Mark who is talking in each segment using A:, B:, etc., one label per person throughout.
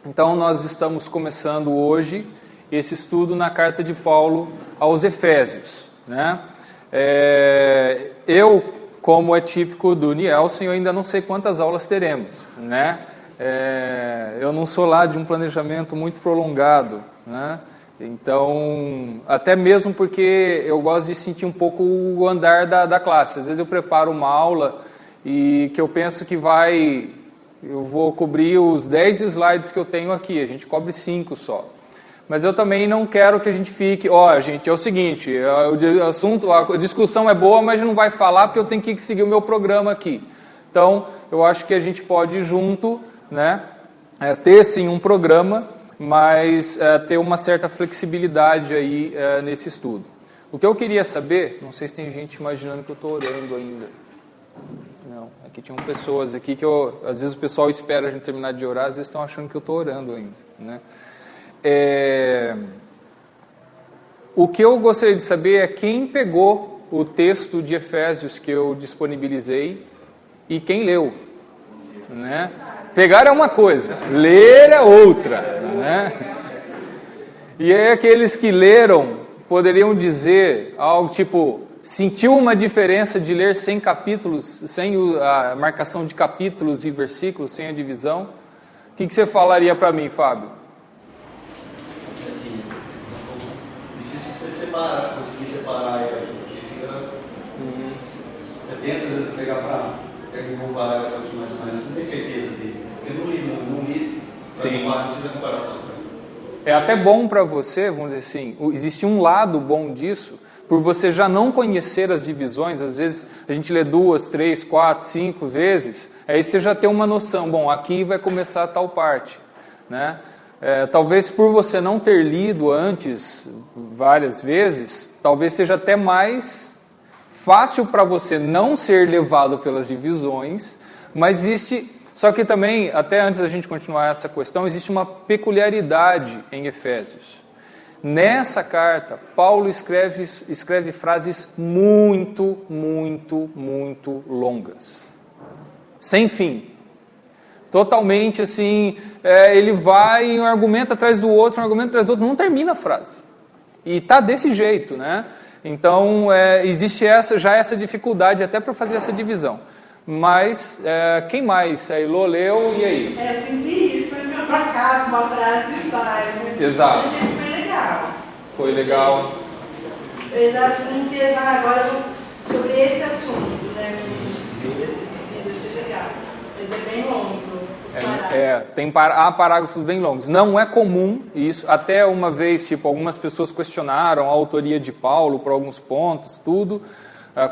A: Então nós estamos começando hoje esse estudo na carta de Paulo aos Efésios, né? Eu, como é típico do Nielsen, eu ainda não sei quantas aulas teremos, né? Eu não sou lá de um planejamento muito prolongado, né? Então, até mesmo porque eu gosto de sentir um pouco o andar da classe. Às vezes eu preparo uma aula e que eu penso que eu vou cobrir os 10 slides que eu tenho aqui, a gente cobre 5 só. Mas eu também não quero que a gente fique, gente, é o seguinte, a discussão é boa, mas não vai falar porque eu tenho que seguir o meu programa aqui. Então, eu acho que a gente pode ir junto, né, ter sim um programa, mas ter uma certa flexibilidade aí nesse estudo. O que eu queria saber, não sei se tem gente imaginando que eu estou orando ainda. Não, aqui tinham pessoas aqui que às vezes o pessoal espera a gente terminar de orar, às vezes estão achando que eu estou orando ainda, né? O que eu gostaria de saber é quem pegou o texto de Efésios que eu disponibilizei e quem leu, né? Pegar é uma coisa, ler é outra, né? E aí aqueles que leram poderiam dizer algo tipo: sentiu uma diferença de ler 100 capítulos, sem a marcação de capítulos e versículos, sem a divisão? O que você falaria para mim, Fábio?
B: Assim, difícil conseguir separar ele aqui, porque fica... Você tenta, às vezes, pegar um parágrafo aqui, mas você não tem certeza dele. Eu não li,
A: Sim.
B: Não fiz a comparação.
A: É até bom para você, vamos dizer assim, existe um lado bom disso, por você já não conhecer as divisões. Às vezes a gente lê 2, 3, 4, 5 vezes, aí você já tem uma noção, bom, aqui vai começar tal parte, né? Talvez por você não ter lido antes várias vezes, talvez seja até mais fácil para você não ser levado pelas divisões, mas só que também, até antes da gente continuar essa questão, existe uma peculiaridade em Efésios. Nessa carta, Paulo escreve frases muito, muito, muito longas. Sem fim. Totalmente assim, ele vai um argumento atrás do outro, não termina a frase. E está desse jeito, né? Então, existe essa dificuldade até para fazer essa divisão. Mas, quem mais? A Ilô leu, e aí?
C: Eu senti isso, foi pra cá, uma frase e vai, né?
A: Exato.
C: Eu achei super legal.
A: Foi legal.
C: Exato, não queria falar agora sobre esse assunto, né? Eu achei legal. Mas é bem longo.
A: Há parágrafos bem longos. Não é comum isso. Até uma vez, algumas pessoas questionaram a autoria de Paulo por alguns pontos, tudo.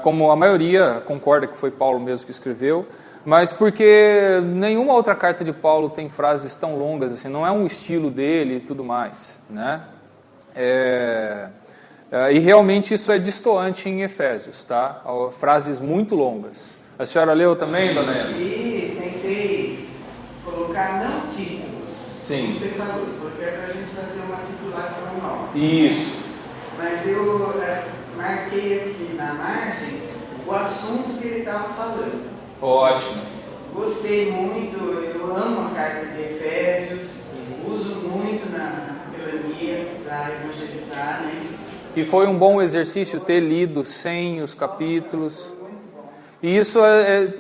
A: Como a maioria concorda que foi Paulo mesmo que escreveu, mas porque nenhuma outra carta de Paulo tem frases tão longas assim, não é um estilo dele e tudo mais, né? E realmente isso é destoante em Efésios, tá? Frases muito longas. A senhora leu também, dona Ana?
C: E tentei colocar não títulos.
A: Sim.
C: Você falou isso, porque é para a gente fazer uma titulação nossa.
A: Isso.
C: Mas eu marquei aqui na margem o assunto que ele estava falando.
A: Ótimo.
C: Gostei muito, eu amo a carta de Efésios, uso muito na capelania para evangelizar, né?
A: E foi um bom exercício ter lido sem os capítulos. E isso,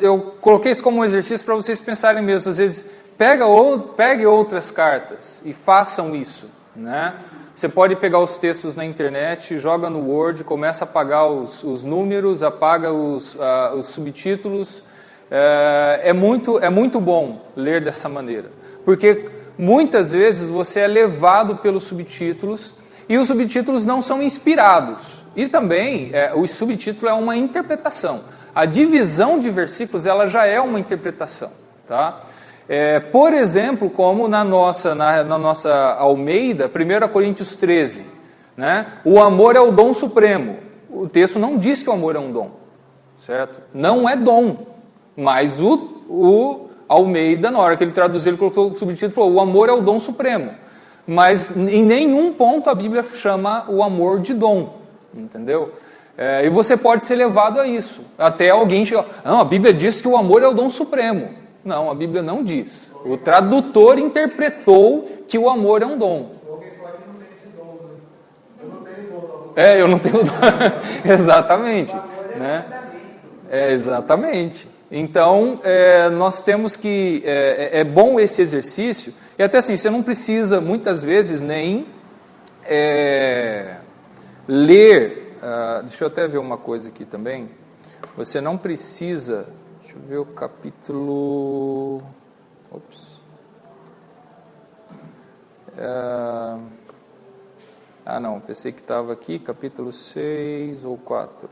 A: eu coloquei isso como um exercício para vocês pensarem mesmo. Às vezes, pegue outras cartas e façam isso, né? Você pode pegar os textos na internet, joga no Word, começa a apagar os números, apaga os subtítulos. É muito bom ler dessa maneira, porque muitas vezes você é levado pelos subtítulos e os subtítulos não são inspirados. E também o subtítulo é uma interpretação. A divisão de versículos ela já é uma interpretação, tá? Por exemplo, como na nossa Almeida, 1 Coríntios 13, né? O amor é o dom supremo. O texto não diz que o amor é um dom, certo? Não é dom, mas o Almeida, na hora que ele traduziu, ele colocou o subtítulo e falou: o amor é o dom supremo. Mas em nenhum ponto a Bíblia chama o amor de dom, entendeu? E você pode ser levado a isso. Até alguém chegar, não, a Bíblia diz que o amor é o dom supremo. Não, a Bíblia não diz. O tradutor interpretou que o amor é um dom.
D: Alguém fala que não tem esse dom, né? Eu não tenho dom.
A: Eu não tenho dom. Exatamente. Né? Exatamente. Então, nós temos que... É bom esse exercício. E até assim, você não precisa, muitas vezes, nem ler... deixa eu até ver uma coisa aqui também. Você não precisa... Deixa eu ver o capítulo... Ops. Não, pensei que estava aqui, capítulo 6 ou 4.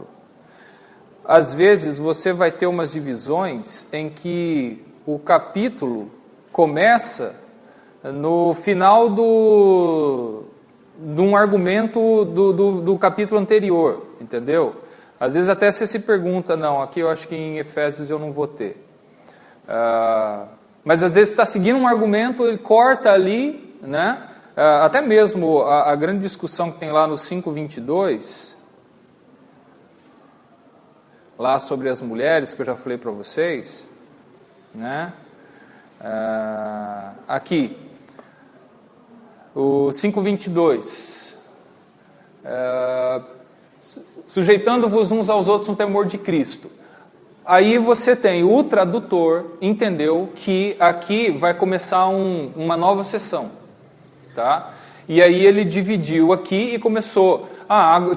A: Às vezes você vai ter umas divisões em que o capítulo começa no final de um argumento do capítulo anterior, entendeu? Às vezes até você se pergunta, não, aqui eu acho que em Efésios eu não vou ter. Mas às vezes está seguindo um argumento, ele corta ali, né? Até mesmo a grande discussão que tem lá no 5:22, lá sobre as mulheres, que eu já falei para vocês, né? Aqui, o 5:22, sujeitando-vos uns aos outros no temor de Cristo. Aí você tem o tradutor, entendeu que aqui vai começar uma nova sessão, tá? E aí ele dividiu aqui e começou,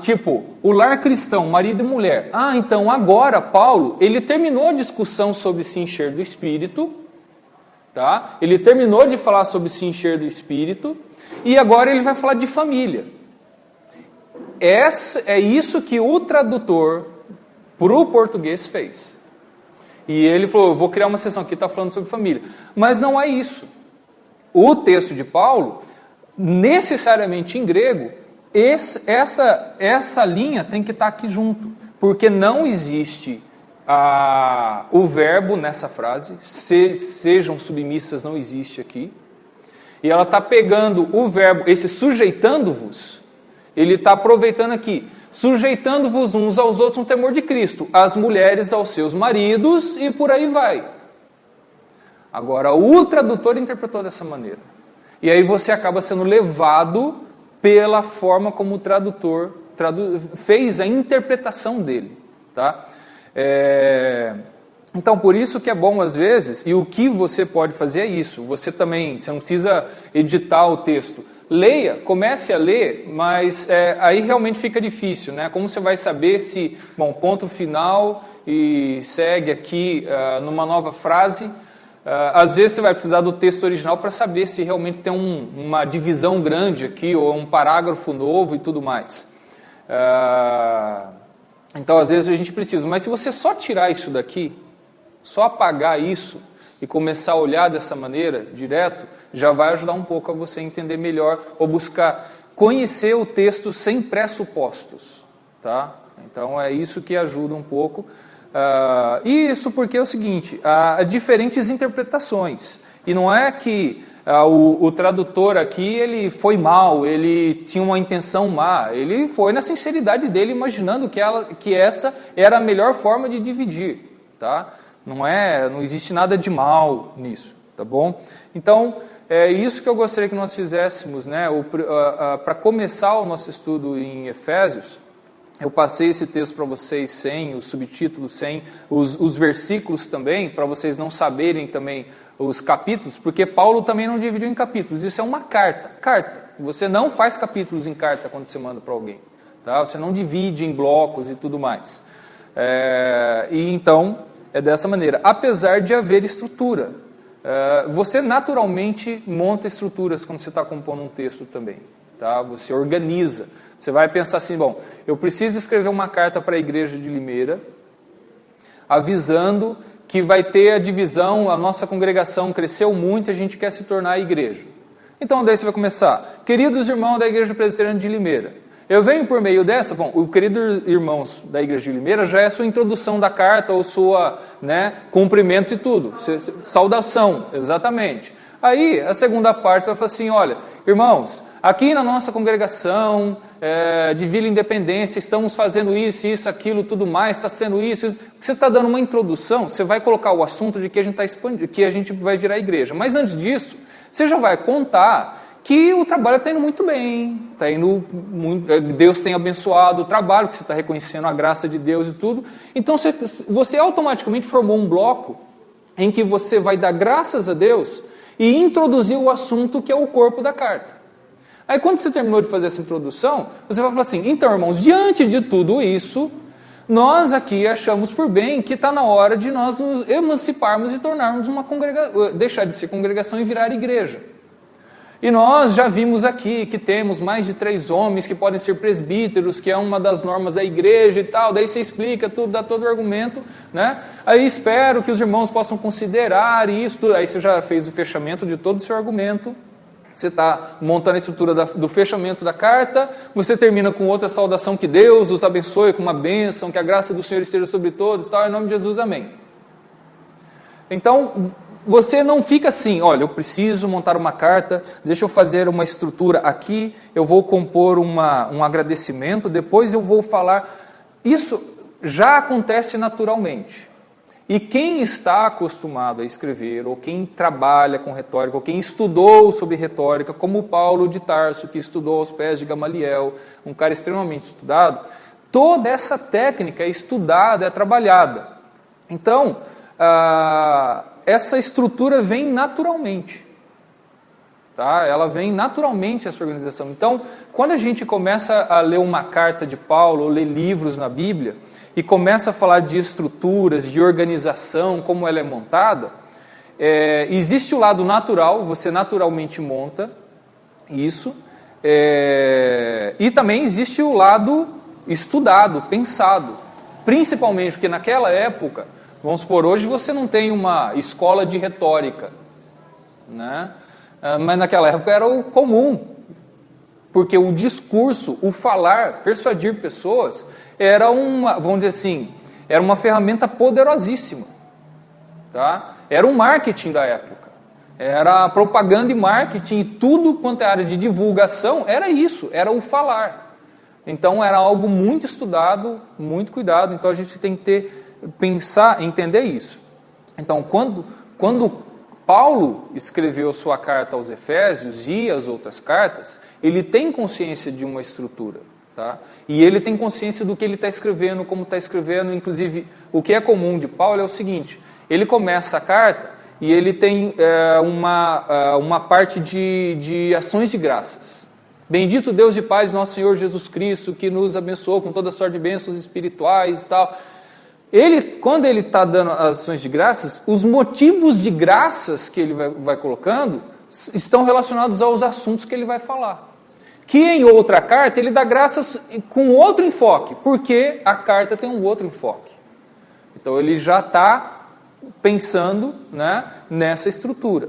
A: tipo, o lar cristão, marido e mulher. Então agora Paulo, ele terminou a discussão sobre se encher do Espírito, tá? Ele terminou de falar sobre se encher do Espírito, e agora ele vai falar de família. É isso que o tradutor para o português fez. E ele falou, eu vou criar uma sessão aqui, está falando sobre família. Mas não é isso. O texto de Paulo, necessariamente em grego, essa linha tem que estar aqui junto. Porque não existe o verbo nessa frase, sejam submissas, não existe aqui. E ela está pegando o verbo, esse sujeitando-vos, ele está aproveitando aqui, sujeitando-vos uns aos outros no temor de Cristo, as mulheres aos seus maridos e por aí vai. Agora, o tradutor interpretou dessa maneira. E aí você acaba sendo levado pela forma como o tradutor fez a interpretação dele. Tá? Então, por isso que é bom às vezes, e o que você pode fazer é isso. Você não precisa editar o texto. Leia, comece a ler, mas aí realmente fica difícil, né? Como você vai saber se, ponto final e segue aqui numa nova frase. Às vezes você vai precisar do texto original para saber se realmente tem uma divisão grande aqui, ou um parágrafo novo e tudo mais. Então, às vezes a gente precisa. Mas se você só tirar isso daqui, só apagar isso e começar a olhar dessa maneira, direto, já vai ajudar um pouco a você entender melhor ou buscar conhecer o texto sem pressupostos, tá? Então é isso que ajuda um pouco. E isso porque é o seguinte, há diferentes interpretações. E não é que o tradutor aqui ele foi mal, ele tinha uma intenção má, ele foi na sinceridade dele imaginando que essa era a melhor forma de dividir, tá? Não existe nada de mal nisso, tá bom? Então, é isso que eu gostaria que nós fizéssemos, né? Para começar o nosso estudo em Efésios, eu passei esse texto para vocês sem os subtítulos, sem os versículos também, para vocês não saberem também os capítulos, porque Paulo também não dividiu em capítulos, isso é uma carta. Você não faz capítulos em carta quando você manda para alguém, tá? Você não divide em blocos e tudo mais. E então... é dessa maneira, apesar de haver estrutura. Você naturalmente monta estruturas quando você está compondo um texto também. Tá? Você organiza. Você vai pensar assim, eu preciso escrever uma carta para a igreja de Limeira, avisando que vai ter a divisão, a nossa congregação cresceu muito e a gente quer se tornar a igreja. Então daí você vai começar, queridos irmãos da igreja presbiteriana de Limeira, eu venho por meio dessa, o querido irmãos da igreja de Limeira já é a sua introdução da carta, ou sua, cumprimentos e tudo, saudação, exatamente. Aí, a segunda parte vai falar assim, olha, irmãos, aqui na nossa congregação de Vila Independência, estamos fazendo isso, aquilo, tudo mais, está sendo isso. Você está dando uma introdução, você vai colocar o assunto de que a gente está expandindo, que a gente vai virar igreja. Mas antes disso, você já vai contar que o trabalho está indo muito bem, Deus tem abençoado o trabalho, que você está reconhecendo a graça de Deus e tudo. Então você automaticamente formou um bloco em que você vai dar graças a Deus e introduzir o assunto que é o corpo da carta. Aí quando você terminou de fazer essa introdução, você vai falar assim, então irmãos, diante de tudo isso, nós aqui achamos por bem que está na hora de nós nos emanciparmos e tornarmos uma congregação, deixar de ser congregação e virar igreja. E nós já vimos aqui que temos mais de 3 homens que podem ser presbíteros, que é uma das normas da igreja e tal. Daí você explica tudo, dá todo o argumento, né? Aí espero que os irmãos possam considerar isso. Aí você já fez o fechamento de todo o seu argumento. Você está montando a estrutura do fechamento da carta. Você termina com outra saudação, que Deus os abençoe com uma bênção, que a graça do Senhor esteja sobre todos, tal. Em nome de Jesus, amém. Então, você não fica assim, olha, eu preciso montar uma carta, deixa eu fazer uma estrutura aqui, eu vou compor um agradecimento, depois eu vou falar. Isso já acontece naturalmente. E quem está acostumado a escrever, ou quem trabalha com retórica, ou quem estudou sobre retórica, como Paulo de Tarso, que estudou aos pés de Gamaliel, um cara extremamente estudado, toda essa técnica é estudada, é trabalhada. Então, essa estrutura vem naturalmente, tá? Ela vem naturalmente, essa organização. Então, quando a gente começa a ler uma carta de Paulo, ou ler livros na Bíblia, e começa a falar de estruturas, de organização, como ela é montada, existe o lado natural, você naturalmente monta isso, e também existe o lado estudado, pensado, principalmente porque naquela época, vamos supor, hoje você não tem uma escola de retórica, né? Mas naquela época era o comum, porque o discurso, o falar, persuadir pessoas, era vamos dizer assim, era uma ferramenta poderosíssima, tá? Era o marketing da época, era propaganda e marketing, e tudo quanto é área de divulgação, era isso, era o falar. Então era algo muito estudado, muito cuidado, então a gente tem que pensar, entender isso. Então, quando Paulo escreveu sua carta aos Efésios e as outras cartas, ele tem consciência de uma estrutura, tá? E ele tem consciência do que ele está escrevendo, como está escrevendo. Inclusive, o que é comum de Paulo é o seguinte, ele começa a carta e ele tem uma parte de ações de graças. Bendito Deus e Pai de nosso Senhor Jesus Cristo, que nos abençoou com toda sorte de bênçãos espirituais e tal. Quando ele está dando as ações de graças, os motivos de graças que ele vai colocando estão relacionados aos assuntos que ele vai falar. Que em outra carta ele dá graças com outro enfoque, porque a carta tem um outro enfoque. Então ele já está pensando, né, nessa estrutura.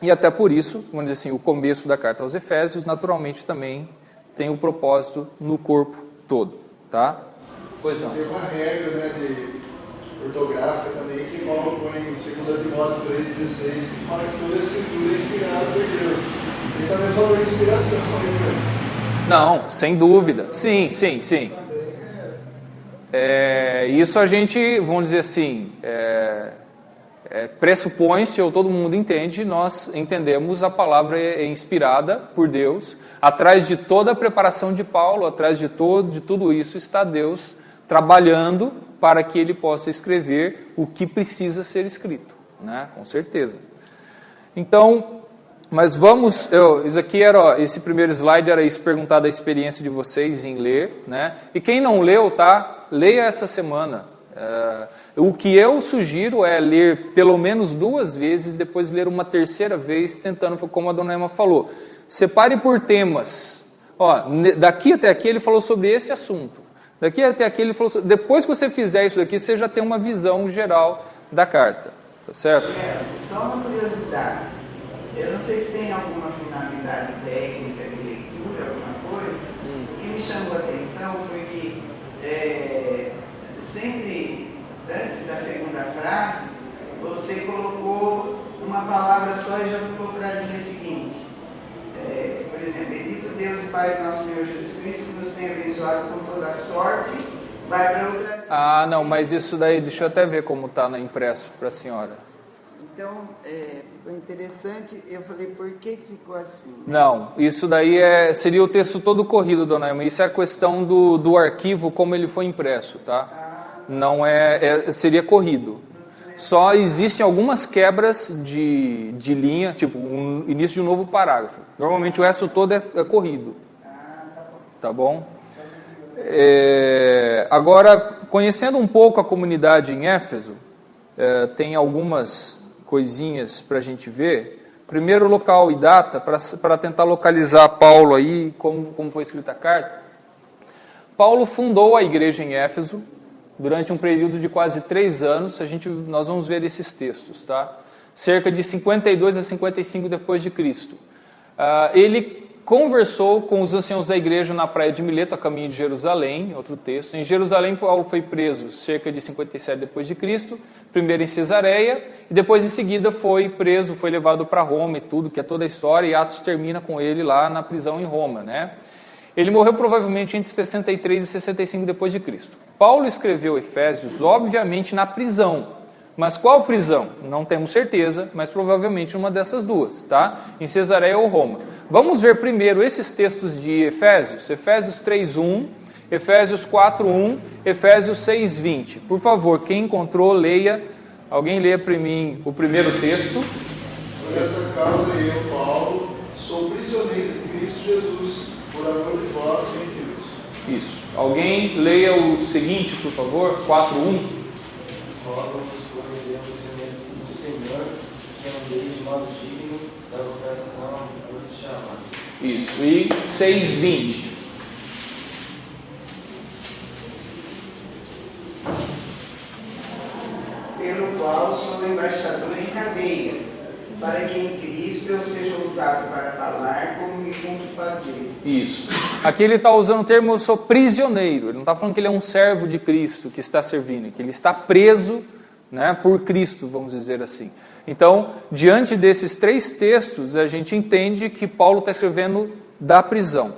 A: E até por isso, vamos dizer assim, o começo da carta aos Efésios naturalmente também tem o propósito no corpo todo, tá? Pois não.
D: Tem uma regra, né, de ortográfica também, que Paulo põe em 2 Timóteo 3,16, que fala que toda a escritura é inspirada por Deus. Ele também falou de inspiração aí, né?
A: Não, sem dúvida. Sim. Isso a gente, vamos dizer assim, pressupõe-se, ou todo mundo entende, nós entendemos a palavra é inspirada por Deus. Atrás de toda a preparação de Paulo, atrás de tudo isso, está Deus trabalhando para que ele possa escrever o que precisa ser escrito, né? Com certeza. Então, mas vamos, isso aqui esse primeiro slide era isso, perguntar da experiência de vocês em ler, né? E quem não leu, tá? Leia essa semana. O que eu sugiro é ler pelo menos 2 vezes, depois ler uma terceira vez, tentando, como a dona Emma falou, separe por temas. Daqui até aqui ele falou sobre esse assunto. Daqui até aqui ele falou sobre... Depois que você fizer isso daqui, você já tem uma visão geral da carta. Tá certo?
C: Só uma curiosidade. Eu não sei se tem alguma finalidade técnica de leitura, alguma coisa. O que me chamou a atenção foi que sempre, antes da segunda frase, você colocou uma palavra só e já colocou para a linha seguinte. Por exemplo, bendito Pai do nosso Senhor Jesus Cristo, que nos tem abençoado com toda a sorte, vai para outra...
A: Ah, não, mas isso daí, deixa eu até ver como está no impresso para a senhora.
C: Então, foi interessante, eu falei, por que ficou assim?
A: Não, isso daí seria o texto todo corrido, dona Emma. Isso é a questão do arquivo, como ele foi impresso, tá? Não seria corrido. Só existem algumas quebras de linha, tipo, início de um novo parágrafo. Normalmente o resto todo é corrido. Tá bom? Agora, conhecendo um pouco a comunidade em Éfeso, tem algumas coisinhas para a gente ver. Primeiro, local e data, para tentar localizar Paulo aí, como foi escrita a carta. Paulo fundou a igreja em Éfeso durante um período de quase 3 anos. Nós vamos ver esses textos, tá? Cerca de 52 a 55 depois de Cristo. Ele conversou com os anciãos da igreja na praia de Mileto, a caminho de Jerusalém, outro texto. Em Jerusalém, Paulo foi preso cerca de 57 depois de Cristo, primeiro em Cesareia, e depois em seguida foi preso, foi levado para Roma e tudo, que é toda a história, e Atos termina com ele lá na prisão em Roma, né? Ele morreu provavelmente entre 63 e 65 depois de Cristo. Paulo escreveu Efésios, obviamente, na prisão. Mas qual prisão? Não temos certeza, mas provavelmente uma dessas duas, tá? Em Cesareia ou Roma. Vamos ver primeiro esses textos de Efésios. Efésios 3:1, Efésios 4:1, Efésios 6:20. Por favor, quem encontrou, leia. Alguém leia para mim o primeiro texto.
D: Por esta causa eu, Paulo, sou prisioneiro de Cristo Jesus, por amor de vós, gentios.
A: Isso. Alguém leia o seguinte, por favor, 4:1.
E: Rogo-vos, pois, eu, prisioneiro do Senhor, que andei de modo digno da vocação que foste chamado.
A: Isso. E 6:20.
C: Pelo qual sou embaixador em cadeias, para que em Cristo eu seja usado para falar como me cumpre fazer.
A: Isso. Aqui ele está usando o termo eu sou prisioneiro. Ele não está falando que ele é um servo de Cristo que está servindo, que ele está preso, né, por Cristo, vamos dizer assim. Então, diante desses 3 textos, a gente entende que Paulo está escrevendo da prisão.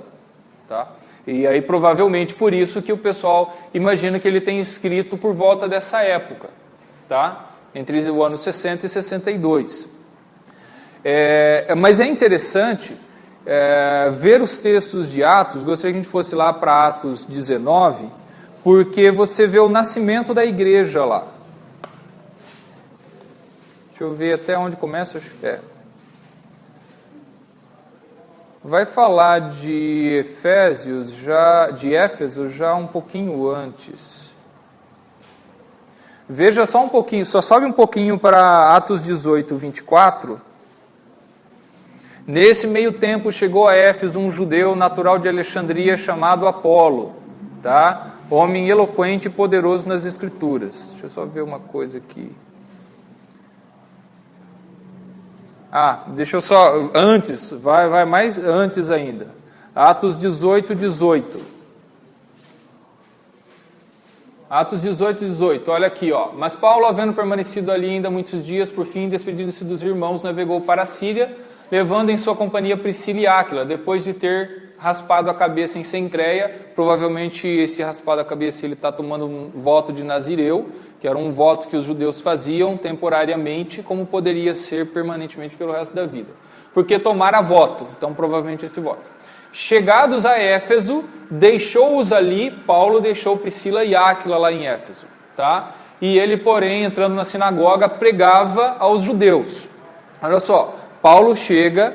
A: Tá? E aí, provavelmente, por isso que o pessoal imagina que ele tem escrito por volta dessa época. Tá? Entre o ano 60 e 62. Mas é interessante ver os textos de Atos. Gostaria que a gente fosse lá para Atos 19, porque você vê o nascimento da igreja lá. Deixa eu ver até onde começa. Vai falar de Éfeso já um pouquinho antes. Veja só um pouquinho, só sobe um pouquinho para Atos 18, 24. Nesse meio tempo chegou a Éfeso um judeu natural de Alexandria chamado Apolo, tá? Homem eloquente e poderoso nas Escrituras. Deixa eu só ver uma coisa aqui. Deixa eu só... Antes, vai mais antes ainda. Atos 18, 18. Atos 18, 18, olha aqui, ó. Mas Paulo, havendo permanecido ali ainda muitos dias, por fim, despedindo-se dos irmãos, navegou para a Síria, levando em sua companhia Priscila e Áquila, depois de ter raspado a cabeça em Cencreia. Provavelmente esse raspado a cabeça ele está tomando um voto de Nazireu, que era um voto que os judeus faziam temporariamente, como poderia ser permanentemente pelo resto da vida. Porque tomara voto, então provavelmente esse voto. Chegados a Éfeso, deixou-os ali, Paulo deixou Priscila e Áquila lá em Éfeso, tá? E ele, porém, entrando na sinagoga, pregava aos judeus. Olha só, Paulo chega,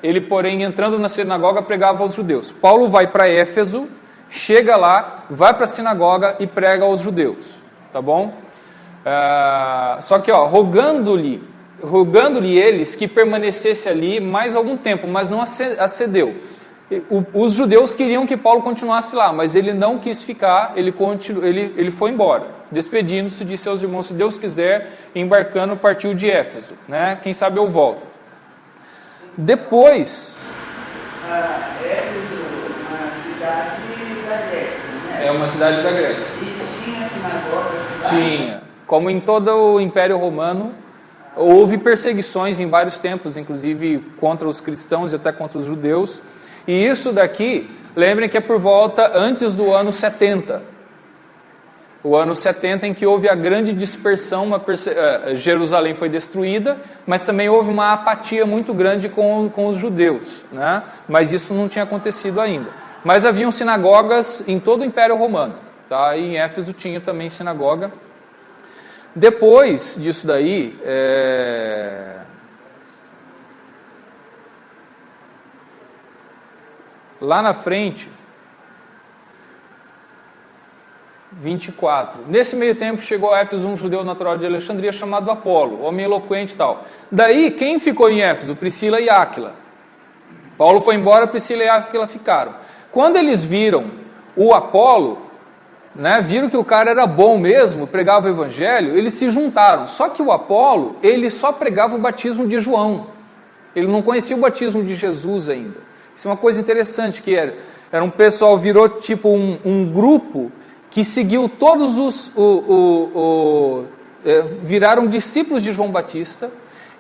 A: ele, porém, entrando na sinagoga, pregava aos judeus. Paulo vai para Éfeso, chega lá, vai para a sinagoga e prega aos judeus, tá bom? Só que, ó, rogando-lhe eles que permanecesse ali mais algum tempo, mas não acedeu. Os judeus queriam que Paulo continuasse lá, mas ele não quis ficar, ele foi embora. Despedindo-se, disse aos irmãos, se Deus quiser, embarcando, partiu de Éfeso, né? Quem sabe eu volto. Depois...
C: Éfeso, uma cidade da Grécia, né?
A: É uma cidade da Grécia.
C: E tinha sinagoga?
A: Tinha. Como em todo o Império Romano, houve perseguições em vários tempos, inclusive contra os cristãos e até contra os judeus. E isso daqui, lembrem que é por volta antes do ano 70. O ano 70 em que houve a grande dispersão, Jerusalém foi destruída, mas também houve uma apatia muito grande com os judeus, né? Mas isso não tinha acontecido ainda. Mas haviam sinagogas em todo o Império Romano, tá? E em Éfeso tinha também sinagoga. Depois disso daí, lá na frente, 24. Nesse meio tempo chegou a Éfeso um judeu natural de Alexandria chamado Apolo, homem eloquente e tal. Daí, quem ficou em Éfeso? Priscila e Áquila. Paulo foi embora, Priscila e Áquila ficaram. Quando eles viram o Apolo, né, viram que o cara era bom mesmo, pregava o evangelho, eles se juntaram. Só que o Apolo, ele só pregava o batismo de João. Ele não conhecia o batismo de Jesus ainda. Isso é uma coisa interessante, que era um pessoal, virou tipo um grupo que seguiu todos viraram discípulos de João Batista,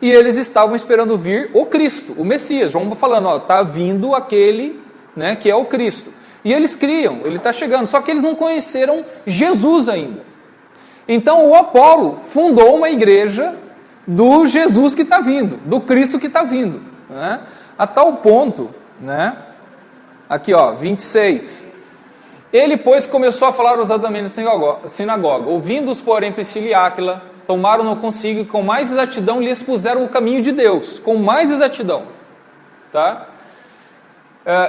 A: e eles estavam esperando vir o Cristo, o Messias. João falando, está vindo aquele, né, que é o Cristo. E eles criam, ele está chegando, só que eles não conheceram Jesus ainda. Então o Apolo fundou uma igreja do Jesus que está vindo, do Cristo que está vindo, né? A tal ponto, né? Aqui, 26. Ele, pois, começou a falar ousadamente na sinagoga. Ouvindo-os, porém, Priscila e Áquila, tomaram-no consigo e com mais exatidão lhes puseram o caminho de Deus. Com mais exatidão. Tá?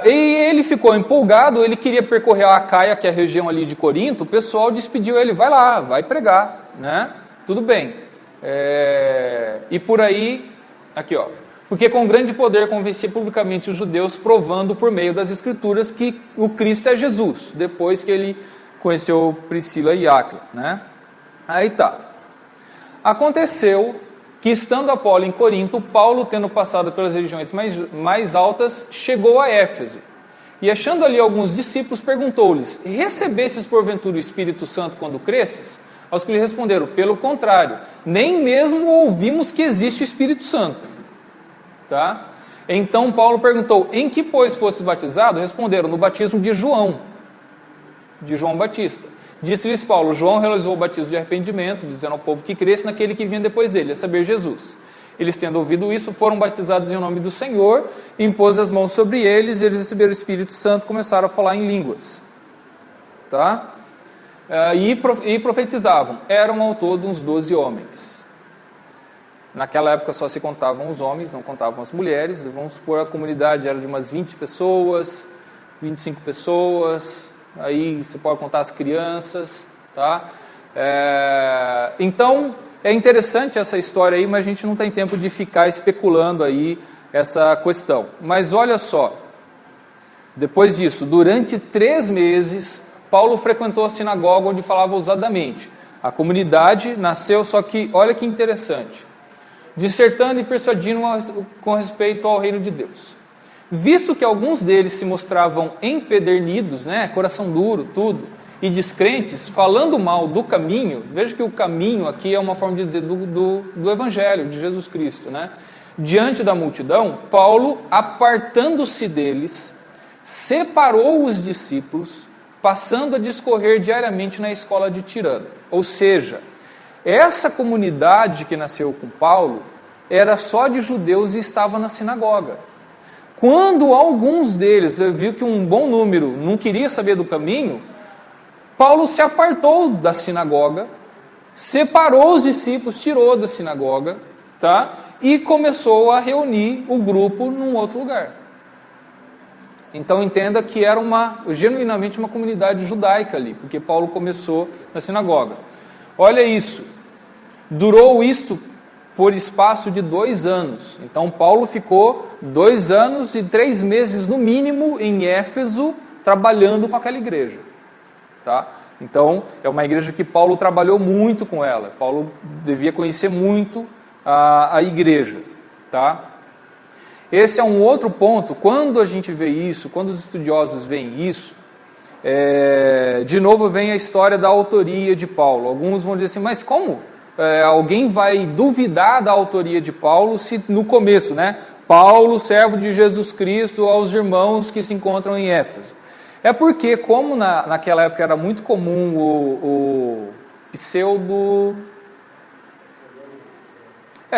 A: E ele ficou empolgado, ele queria percorrer a Acaia, que é a região ali de Corinto. O pessoal despediu ele, vai lá, vai pregar, né? Tudo bem. E por aí, aqui porque com grande poder convencia publicamente os judeus, provando por meio das escrituras que o Cristo é Jesus, depois que ele conheceu Priscila e Áquila, né? Aí tá. Aconteceu que, estando Apolo em Corinto, Paulo, tendo passado pelas regiões mais altas, chegou a Éfeso. E achando ali alguns discípulos, perguntou-lhes: recebestes porventura o Espírito Santo quando cresces? Aos que lhe responderam: pelo contrário, nem mesmo ouvimos que existe o Espírito Santo. Tá? Então Paulo perguntou: em que, pois, fostes batizado? Responderam: no batismo de João Batista. Disse-lhes Paulo: João realizou o batismo de arrependimento, dizendo ao povo que cresce naquele que vinha depois dele, a saber, Jesus. Eles, tendo ouvido isso, foram batizados em nome do Senhor, impôs as mãos sobre eles, e eles receberam o Espírito Santo e começaram a falar em línguas. Tá? E profetizavam. Eram ao todo uns 12 homens. Naquela época só se contavam os homens, não contavam as mulheres. Vamos supor, a comunidade era de umas 20 pessoas, 25 pessoas, aí você pode contar as crianças, tá? Então, é interessante essa história aí, mas a gente não tem tempo de ficar especulando aí essa questão. Mas olha só, depois disso, durante 3 meses, Paulo frequentou a sinagoga onde falava ousadamente. A comunidade nasceu, só que, olha que interessante, dissertando e persuadindo com respeito ao reino de Deus. Visto que alguns deles se mostravam empedernidos, né, coração duro, tudo, e descrentes, falando mal do caminho, veja que o caminho aqui é uma forma de dizer do Evangelho, de Jesus Cristo, né? Diante da multidão, Paulo, apartando-se deles, separou os discípulos, passando a discorrer diariamente na escola de Tirano. Ou seja, essa comunidade que nasceu com Paulo era só de judeus e estava na sinagoga. Quando alguns deles viu que um bom número não queria saber do caminho, Paulo se apartou da sinagoga, separou os discípulos, tirou da sinagoga, tá? E começou a reunir o grupo num outro lugar. Então entenda que era genuinamente uma comunidade judaica ali, porque Paulo começou na sinagoga. Olha isso. Durou isto por espaço de 2 anos. Então Paulo ficou 2 anos e 3 meses no mínimo em Éfeso, trabalhando com aquela igreja. Tá? Então é uma igreja que Paulo trabalhou muito com ela. Paulo devia conhecer muito a igreja. Tá? Esse é um outro ponto. Quando a gente vê isso, quando os estudiosos veem isso, de novo vem a história da autoria de Paulo. Alguns vão dizer assim, mas como alguém vai duvidar da autoria de Paulo se no começo, né? Paulo, servo de Jesus Cristo, aos irmãos que se encontram em Éfeso. É porque, como naquela época era muito comum o pseudo...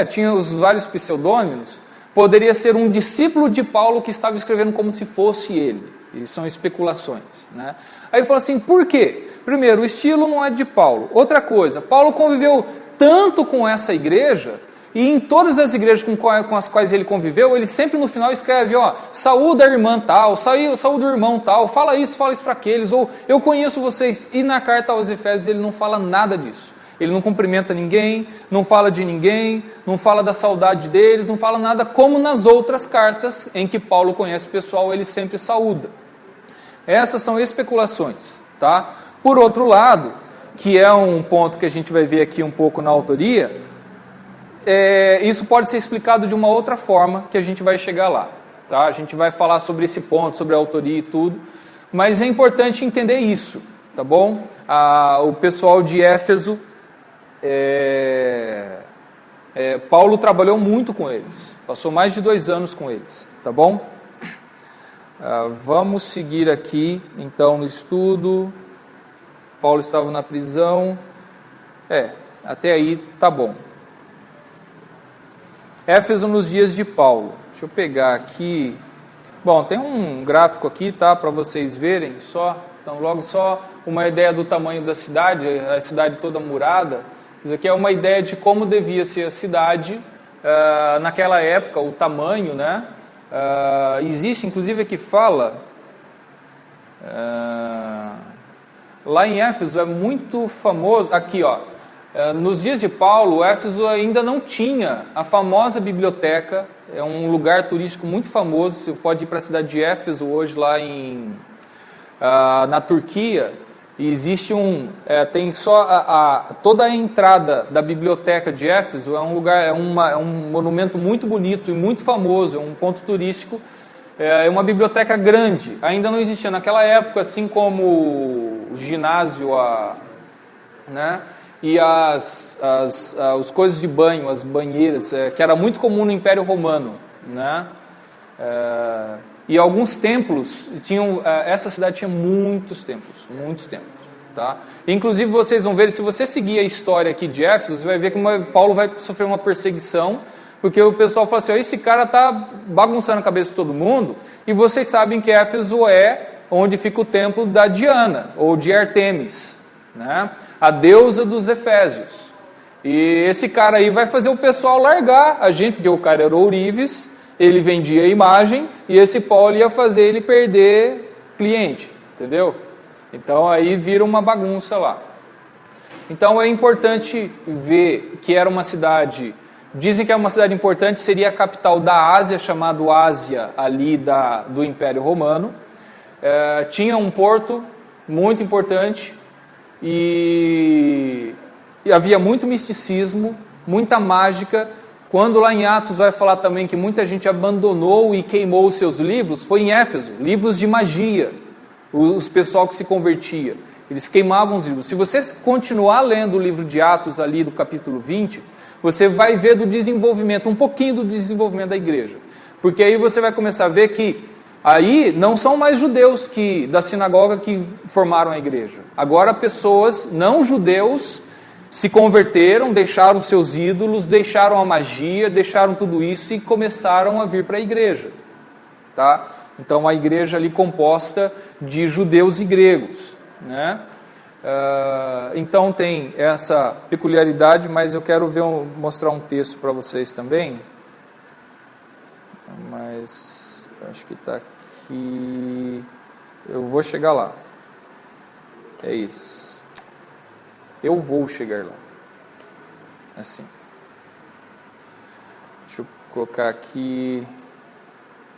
A: tinha os vários pseudônimos, poderia ser um discípulo de Paulo que estava escrevendo como se fosse ele. E são especulações, né? Aí ele fala assim, por quê? Primeiro, o estilo não é de Paulo. Outra coisa, Paulo conviveu tanto com essa igreja, e em todas as igrejas com as quais ele conviveu, ele sempre no final escreve, saúda a irmã tal, saúda o irmão tal, fala isso para aqueles, ou eu conheço vocês. E na carta aos Efésios ele não fala nada disso. Ele não cumprimenta ninguém, não fala de ninguém, não fala da saudade deles, não fala nada, como nas outras cartas em que Paulo conhece o pessoal, ele sempre saúda. Essas são especulações, tá? Por outro lado, que é um ponto que a gente vai ver aqui um pouco na autoria, isso pode ser explicado de uma outra forma que a gente vai chegar lá, tá? A gente vai falar sobre esse ponto, sobre a autoria e tudo, mas é importante entender isso, tá bom? O pessoal de Éfeso, Paulo trabalhou muito com eles, passou mais de 2 anos com eles, tá bom? Vamos seguir aqui, então, no estudo. Paulo estava na prisão, até aí tá bom. Éfeso nos dias de Paulo. Deixa eu pegar aqui. Bom, tem um gráfico aqui, tá, para vocês verem só. Então, logo só uma ideia do tamanho da cidade, a cidade toda murada. Isso aqui é uma ideia de como devia ser a cidade naquela época, o tamanho, né? Existe, inclusive, aqui fala. Lá em Éfeso é muito famoso. Aqui, nos dias de Paulo, Éfeso ainda não tinha a famosa biblioteca, é um lugar turístico muito famoso, você pode ir para a cidade de Éfeso hoje lá na Turquia, e existe tem só toda a entrada da biblioteca de Éfeso, é um lugar, é um monumento muito bonito e muito famoso, é um ponto turístico, é uma biblioteca grande, ainda não existia naquela época, assim como o ginásio, né? E as coisas de banho, as banheiras, que era muito comum no Império Romano, né? E alguns templos essa cidade tinha muitos templos, tá? Inclusive vocês vão ver, se você seguir a história aqui de Éfeso, você vai ver que Paulo vai sofrer uma perseguição, porque o pessoal fala assim, esse cara está bagunçando a cabeça de todo mundo, e vocês sabem que Éfeso é onde fica o templo da Diana, ou de Artemis, né? A deusa dos Efésios. E esse cara aí vai fazer o pessoal largar a gente, porque o cara era ourives, ele vendia a imagem, e esse Paulo ia fazer ele perder cliente, entendeu? Então aí vira uma bagunça lá. Então é importante ver que era uma cidade, dizem que é uma cidade importante, seria a capital da Ásia, chamado Ásia, ali do Império Romano. Tinha um porto muito importante, e havia muito misticismo, muita mágica. Quando lá em Atos vai falar também que muita gente abandonou e queimou os seus livros, foi em Éfeso, livros de magia, os pessoal que se convertia, eles queimavam os livros. Se você continuar lendo o livro de Atos ali do capítulo 20, você vai ver do desenvolvimento, um pouquinho do desenvolvimento da igreja, porque aí você vai começar a ver que aí não são mais judeus da sinagoga que formaram a igreja. Agora pessoas não judeus se converteram, deixaram seus ídolos, deixaram a magia, deixaram tudo isso e começaram a vir para a igreja. Tá? Então a igreja ali composta de judeus e gregos, né? Então tem essa peculiaridade, mas eu quero mostrar um texto para vocês também. Mas acho que está aqui. Eu vou chegar lá. É isso. Eu vou chegar lá. Assim. Deixa eu colocar aqui.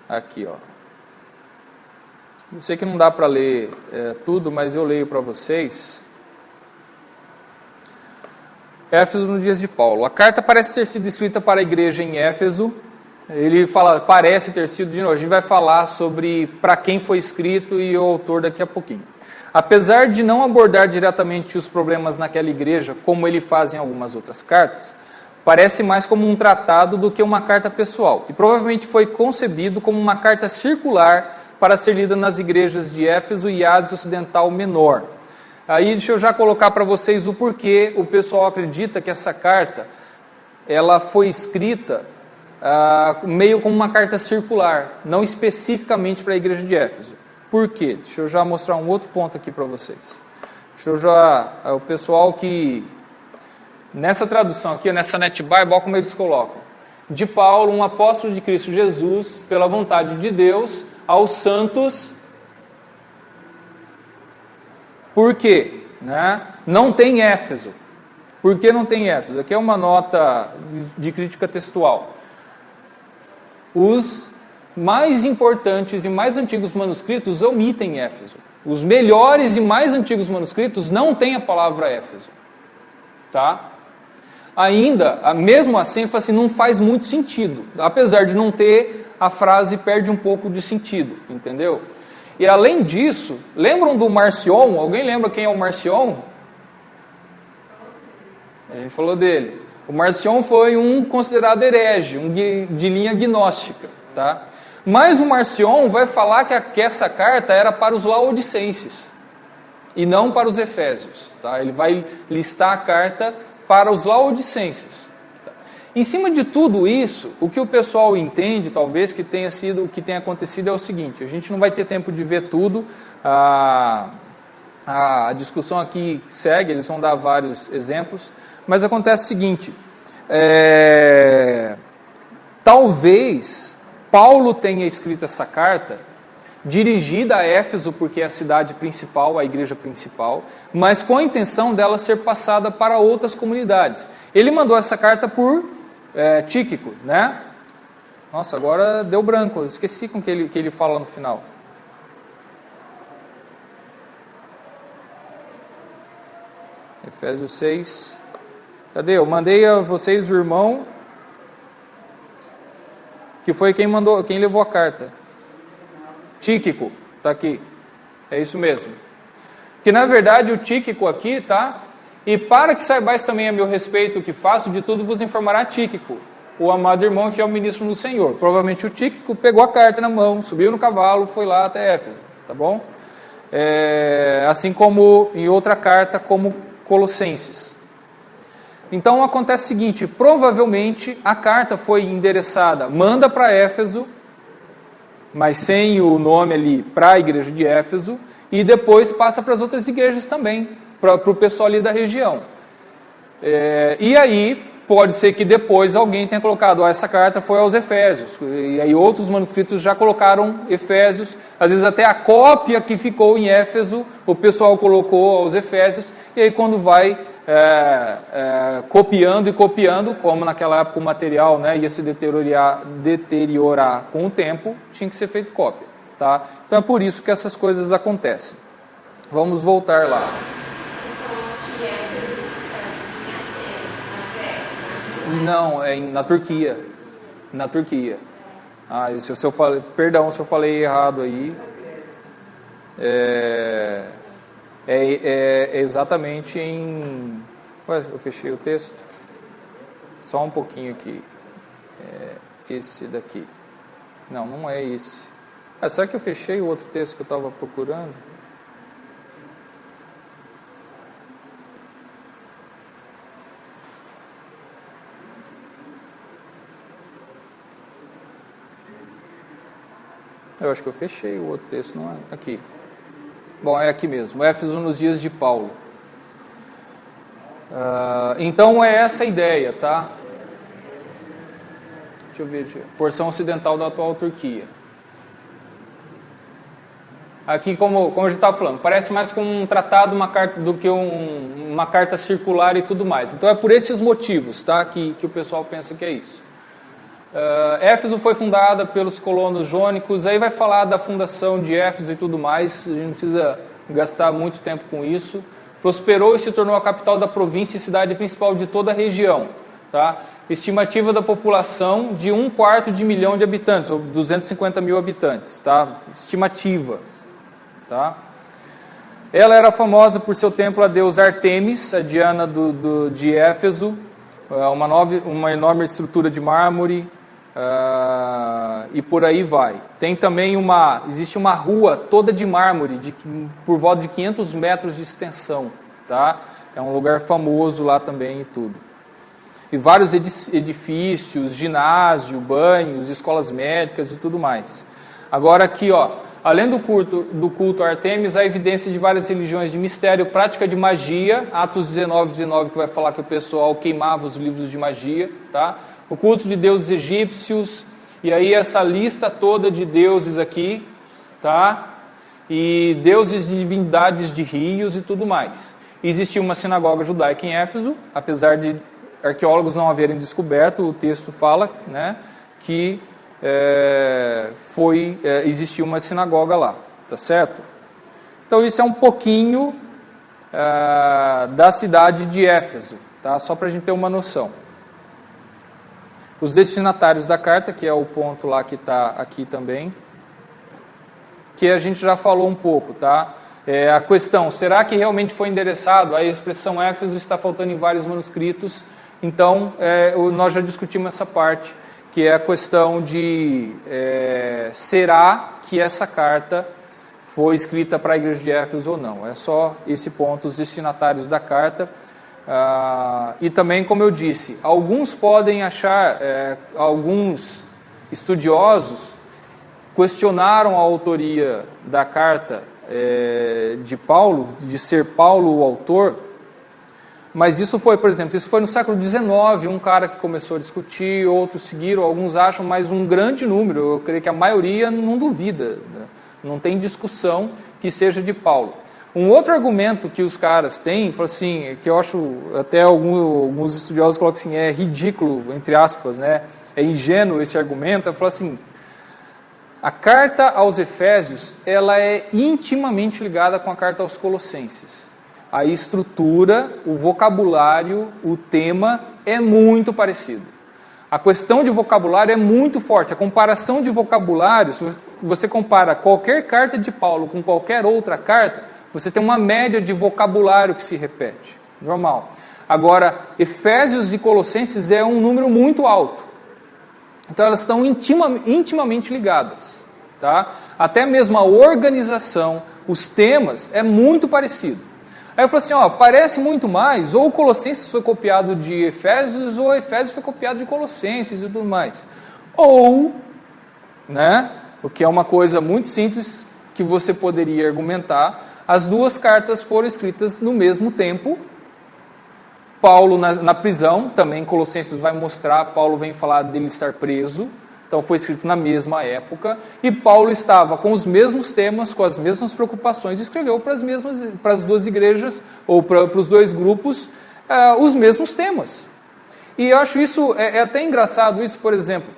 A: Aqui, ó. Eu sei que não dá para ler tudo, mas eu leio para vocês. Éfeso nos dias de Paulo. A carta parece ter sido escrita para a igreja em Éfeso. Ele fala, parece ter sido, de novo, a gente vai falar sobre para quem foi escrito e o autor daqui a pouquinho. apesar de não abordar diretamente os problemas naquela igreja, como ele faz em algumas outras cartas, parece mais como um tratado do que uma carta pessoal, e provavelmente foi concebido como uma carta circular para ser lida nas igrejas de Éfeso e Ásia Ocidental Menor. Aí deixa eu já colocar para vocês o porquê o pessoal acredita que essa carta ela foi escrita meio como uma carta circular, não especificamente para a igreja de Éfeso. Por quê? Deixa eu já mostrar um outro ponto aqui para vocês. O pessoal que, nessa tradução aqui, nessa Net Bible, olha como eles colocam. De Paulo, um apóstolo de Cristo Jesus, pela vontade de Deus, aos santos. Por quê? Né? Não tem Éfeso. Por que não tem Éfeso? Aqui é uma nota de crítica textual. Os mais importantes e mais antigos manuscritos omitem Éfeso. Os melhores e mais antigos manuscritos não têm a palavra Éfeso. Tá? Ainda, mesmo assim, não faz muito sentido. Apesar de não ter, a frase perde um pouco de sentido. Entendeu? E além disso, lembram do Marcion? Alguém lembra quem é o Marcion? A gente falou dele. O Marcion foi um considerado herege, de linha gnóstica. Tá? Mas o Marcion vai falar que essa carta era para os laodicenses e não para os efésios. Tá? Ele vai listar a carta para os laodicenses. Tá? Em cima de tudo isso, o que o pessoal entende, talvez, que tenha acontecido é o seguinte: a gente não vai ter tempo de ver tudo, a discussão aqui segue, eles vão dar vários exemplos, mas acontece o seguinte, talvez Paulo tenha escrito essa carta dirigida a Éfeso, porque é a cidade principal, a igreja principal, mas com a intenção dela ser passada para outras comunidades. Ele mandou essa carta por Tíquico, né? Nossa, agora deu branco, eu esqueci com que ele fala no final. Efésios 6. Cadê? Eu mandei a vocês o irmão, que foi quem levou a carta. Tíquico, está aqui. É isso mesmo. Que na verdade o Tíquico aqui, tá? E para que saibais também a meu respeito o que faço, de tudo vos informará Tíquico, o amado irmão e fiel ministro no Senhor. Provavelmente o Tíquico pegou a carta na mão, subiu no cavalo, foi lá até Éfeso, tá bom? Assim como em outra carta, como Colossenses. Então acontece o seguinte, provavelmente a carta foi endereçada, manda para Éfeso, mas sem o nome ali para a igreja de Éfeso, e depois passa para as outras igrejas também, para o pessoal ali da região. E aí, pode ser que depois alguém tenha colocado, essa carta foi aos Efésios, e aí outros manuscritos já colocaram Efésios, às vezes até a cópia que ficou em Éfeso, o pessoal colocou aos Efésios, e aí quando vai copiando e copiando, como naquela época o material, né, ia se deteriorar com o tempo, tinha que ser feito cópia. Tá? Então é por isso que essas coisas acontecem. Vamos voltar lá. Não, é na Turquia. Na Turquia. Se eu falei, perdão se eu falei errado aí. Exatamente em... Ué, eu fechei o texto. Só um pouquinho aqui. Esse daqui. Não é esse. Será que eu fechei o outro texto que eu estava procurando? Eu acho que eu fechei o outro texto, não é? Aqui. Bom, é aqui mesmo. Éfeso nos dias de Paulo. Então é essa a ideia, tá? Deixa eu ver. Porção ocidental da atual Turquia. Aqui, como eu já estava falando, parece mais como um tratado, uma carta, do que uma carta circular e tudo mais. Então é por esses motivos, tá, que o pessoal pensa que é isso. Éfeso foi fundada pelos colonos jônicos, aí vai falar da fundação de Éfeso e tudo mais, a gente não precisa gastar muito tempo com isso. Prosperou e se tornou a capital da província e cidade principal de toda a região. Tá? Estimativa da população de 1/4 de milhão de habitantes, ou 250 mil habitantes. Tá? Estimativa. Tá? Ela era famosa por seu templo à deusa Artemis, a Diana de Éfeso, uma enorme estrutura de mármore, e por aí vai. Tem também existe uma rua toda de mármore, por volta de 500 metros de extensão, tá? É um lugar famoso lá também e tudo. E vários edifícios, ginásio, banhos, escolas médicas e tudo mais. Agora aqui, ó, além do culto a Artemis, há evidência de várias religiões de mistério, prática de magia, Atos 19, que vai falar que o pessoal queimava os livros de magia, tá? O culto de deuses egípcios, e aí essa lista toda de deuses aqui, tá? E deuses de divindades de rios e tudo mais. Existia uma sinagoga judaica em Éfeso, apesar de arqueólogos não haverem descoberto, o texto fala, né, que existiu uma sinagoga lá, tá certo? Então isso é um pouquinho da cidade de Éfeso, tá? Só para a gente ter uma noção. Os destinatários da carta, que é o ponto lá que está aqui também, que a gente já falou um pouco, tá? A questão, será que realmente foi endereçado? A expressão Éfeso está faltando em vários manuscritos, então nós já discutimos essa parte, que é a questão de será que essa carta foi escrita para a igreja de Éfeso ou não. É só esse ponto, os destinatários da carta. E também, como eu disse, alguns podem achar, alguns estudiosos questionaram a autoria da carta de Paulo, de ser Paulo o autor, mas isso foi, por exemplo, isso foi no século XIX, um cara que começou a discutir, outros seguiram, alguns acham, mas um grande número, eu creio que a maioria não duvida, né? Não tem discussão que seja de Paulo. Um outro argumento que os caras têm, assim, que eu acho, até alguns estudiosos colocam assim, é ridículo, entre aspas, né? É ingênuo esse argumento, é falar assim, a carta aos Efésios, ela é intimamente ligada com a carta aos Colossenses. A estrutura, o vocabulário, o tema é muito parecido. A questão de vocabulário é muito forte. A comparação de vocabulário, se você compara qualquer carta de Paulo com qualquer outra carta, você tem uma média de vocabulário que se repete. Normal. Agora, Efésios e Colossenses é um número muito alto. Então elas estão intimamente ligadas. Tá? Até mesmo a organização, os temas, é muito parecido. Aí eu falo assim, parece muito mais, ou Colossenses foi copiado de Efésios, ou Efésios foi copiado de Colossenses e tudo mais. Ou, né, o que é uma coisa muito simples, que você poderia argumentar, as duas cartas foram escritas no mesmo tempo. Paulo na prisão, também Colossenses vai mostrar, Paulo vem falar dele estar preso, então foi escrito na mesma época, e Paulo estava com os mesmos temas, com as mesmas preocupações, e escreveu para as duas igrejas, ou para os dois grupos, os mesmos temas. E eu acho isso, até engraçado isso, por exemplo,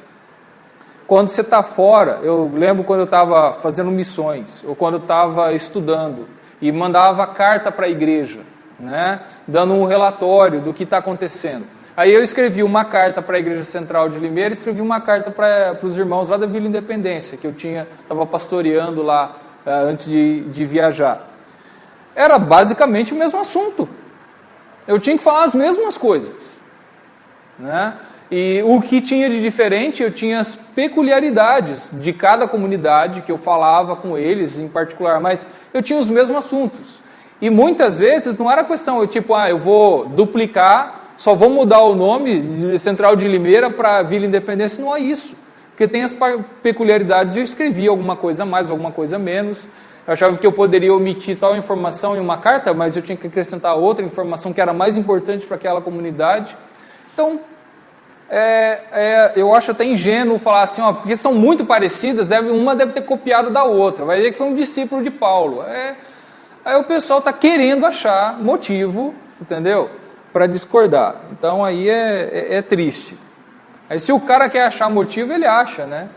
A: quando você está fora, eu lembro quando eu estava fazendo missões, ou quando eu estava estudando, e mandava carta para a igreja, né, dando um relatório do que está acontecendo. Aí eu escrevi uma carta para a Igreja Central de Limeira, escrevi uma carta para os irmãos lá da Vila Independência, que eu estava pastoreando lá antes de viajar. Era basicamente o mesmo assunto. Eu tinha que falar as mesmas coisas. Né? E o que tinha de diferente, eu tinha as peculiaridades de cada comunidade, que eu falava com eles em particular, mas eu tinha os mesmos assuntos. E muitas vezes não era questão, eu vou duplicar, só vou mudar o nome de Central de Limeira para Vila Independência, não é isso. Porque tem as peculiaridades, eu escrevi alguma coisa a mais, alguma coisa a menos. Eu achava que eu poderia omitir tal informação em uma carta, mas eu tinha que acrescentar outra informação que era mais importante para aquela comunidade. Então, eu acho até ingênuo falar assim, porque são muito parecidas, uma deve ter copiado da outra, vai dizer que foi um discípulo de Paulo. Aí o pessoal está querendo achar motivo, entendeu? Para discordar. Então aí é triste. Aí se o cara quer achar motivo, ele acha, né?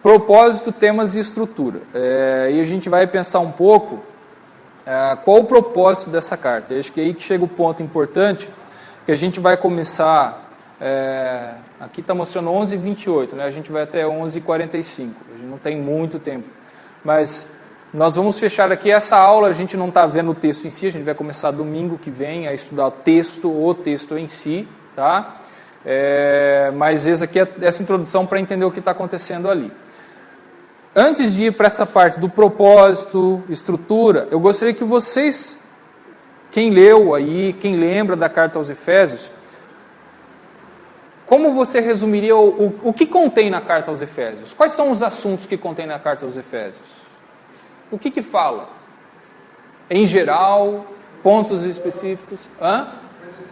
A: Propósito, temas e estrutura. E a gente vai pensar um pouco qual o propósito dessa carta. Eu acho que é aí que chega o ponto importante, que a gente vai começar, aqui está mostrando 11h28, né? A gente vai até 11h45, a gente não tem muito tempo. Mas Nós vamos fechar aqui essa aula, a gente não está vendo o texto em si, a gente vai começar domingo que vem a estudar o texto em si, tá? Mas essa introdução para entender o que está acontecendo ali. Antes de ir para essa parte do propósito, estrutura, eu gostaria que vocês, quem leu aí, quem lembra da carta aos Efésios, como você resumiria o que contém na carta aos Efésios? Quais são os assuntos que contém na carta aos Efésios? O que fala? Em geral, pontos específicos?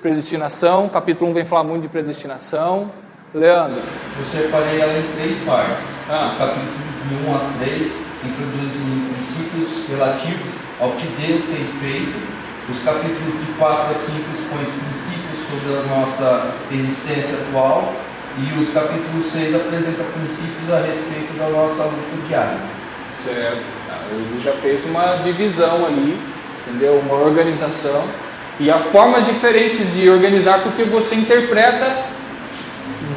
A: Predestinação, capítulo 1 vem falar muito de predestinação. Leandro?
F: Eu separei ela em 3 partes. Os capítulos de 1 a 3 introduzem princípios relativos ao que Deus tem feito. Os capítulos de 4 a 5 expõem os princípios sobre a nossa existência atual. E os capítulos 6 apresentam princípios a respeito da nossa luta diária.
A: Certo. Ele já fez uma divisão ali, entendeu? Uma organização. E há formas diferentes de organizar porque você interpreta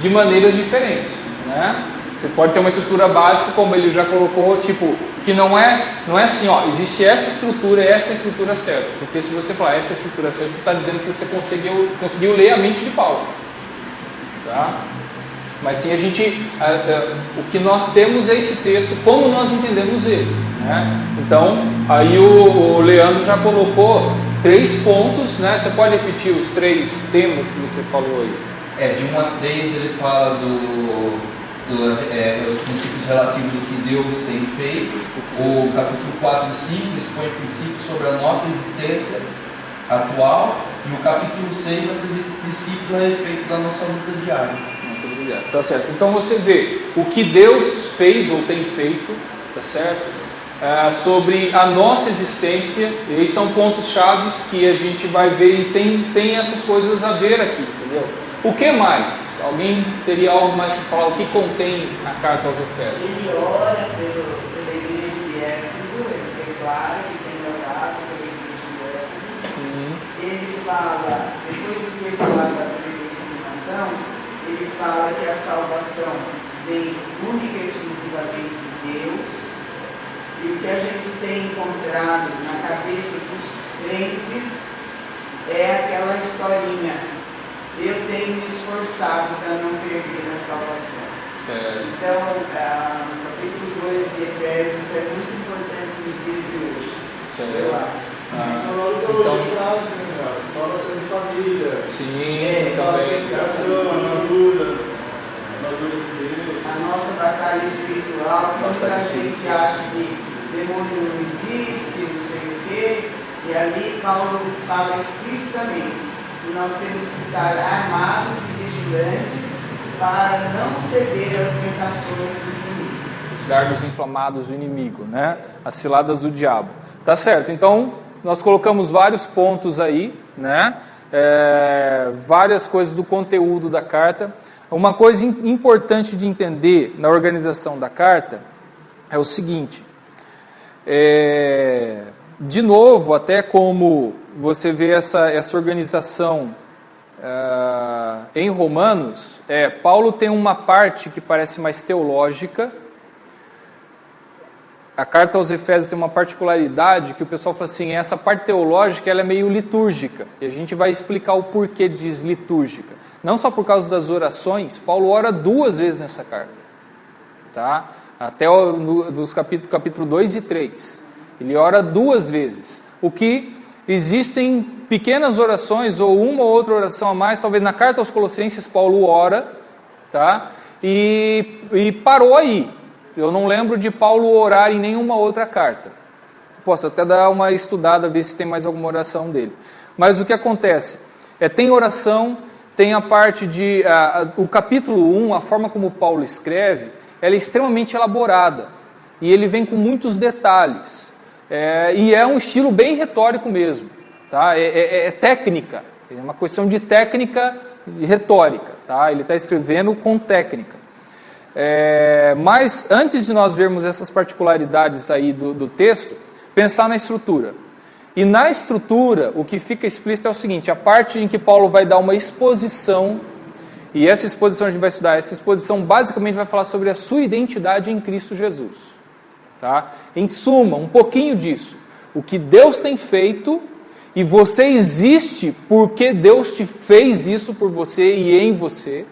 A: de maneiras diferentes, né? Você pode ter uma estrutura básica, como ele já colocou, tipo, que não é assim, ó, existe essa estrutura e essa estrutura certa. Porque se você falar essa estrutura certa, você está dizendo que você conseguiu ler a mente de Paulo, tá? Mas sim, o que nós temos é esse texto, como nós entendemos ele, né? Então, aí o Leandro já colocou 3 pontos, né? Você pode repetir os 3 temas que você falou aí?
F: De 1 a 3 ele fala dos princípios relativos do que Deus tem feito. O capítulo 4 e 5 expõe princípios sobre a nossa existência atual. E o capítulo 6 apresenta princípios a respeito da nossa luta diária.
A: Tá certo. Então você vê o que Deus fez ou tem feito, tá certo? Sobre a nossa existência, e são pontos chaves que a gente vai ver e tem essas coisas a ver aqui, entendeu? O que mais? Alguém teria algo mais para falar? O que contém a carta aos Efésios?
C: Ele ora pela igreja de Éfeso, ele declara que tem orado pela igreja de Éfeso. Ele fala, depois de ter falado da predestinação, ele fala que a salvação vem única e exclusivamente de Deus. E o que a gente tem encontrado na cabeça dos crentes é aquela historinha. Eu tenho me esforçado para não perder a salvação.
A: Certo.
C: Então, o capítulo 2 de Efésios é muito importante nos dias de hoje.
A: Certo.
C: Eu acho.
D: Então, você fala sobre família.
A: Sim,
D: Fala
A: também.
D: santificação, armadura de Deus.
C: A nossa batalha espiritual, muita gente acha que demônio não existe, não sei o quê, e ali Paulo fala explicitamente que nós temos que estar armados e vigilantes para não ceder às tentações do inimigo.
A: Os dardos inflamados do inimigo, né? As ciladas do diabo. Tá certo, então nós colocamos vários pontos aí, né? Várias coisas do conteúdo da carta. Uma coisa importante de entender na organização da carta é o seguinte, de novo, até como você vê essa organização em Romanos, Paulo tem uma parte que parece mais teológica. A carta aos Efésios tem uma particularidade que o pessoal fala assim, essa parte teológica ela é meio litúrgica, e a gente vai explicar o porquê diz litúrgica. Não só por causa das orações, Paulo ora 2 vezes nessa carta, tá? Até dos capítulo 2 e 3. Ele ora 2 vezes. O que existem pequenas orações, ou uma ou outra oração a mais, talvez na carta aos Colossenses Paulo ora, tá? E parou aí. Eu não lembro de Paulo orar em nenhuma outra carta. Posso até dar uma estudada, ver se tem mais alguma oração dele. Mas o que acontece? Tem oração, tem a parte de... o capítulo 1, a forma como Paulo escreve, ela é extremamente elaborada. E ele vem com muitos detalhes. E é um estilo bem retórico mesmo. Tá? É técnica. É uma questão de técnica e retórica. Tá? Ele está escrevendo com técnica. Mas antes de nós vermos essas particularidades aí do texto, pensar na estrutura. E na estrutura, o que fica explícito é o seguinte, a parte em que Paulo vai dar uma exposição, e essa exposição a gente vai estudar, essa exposição basicamente vai falar sobre a sua identidade em Cristo Jesus. Tá? Em suma, um pouquinho disso. O que Deus tem feito, e você existe porque Deus te fez isso por você e em você.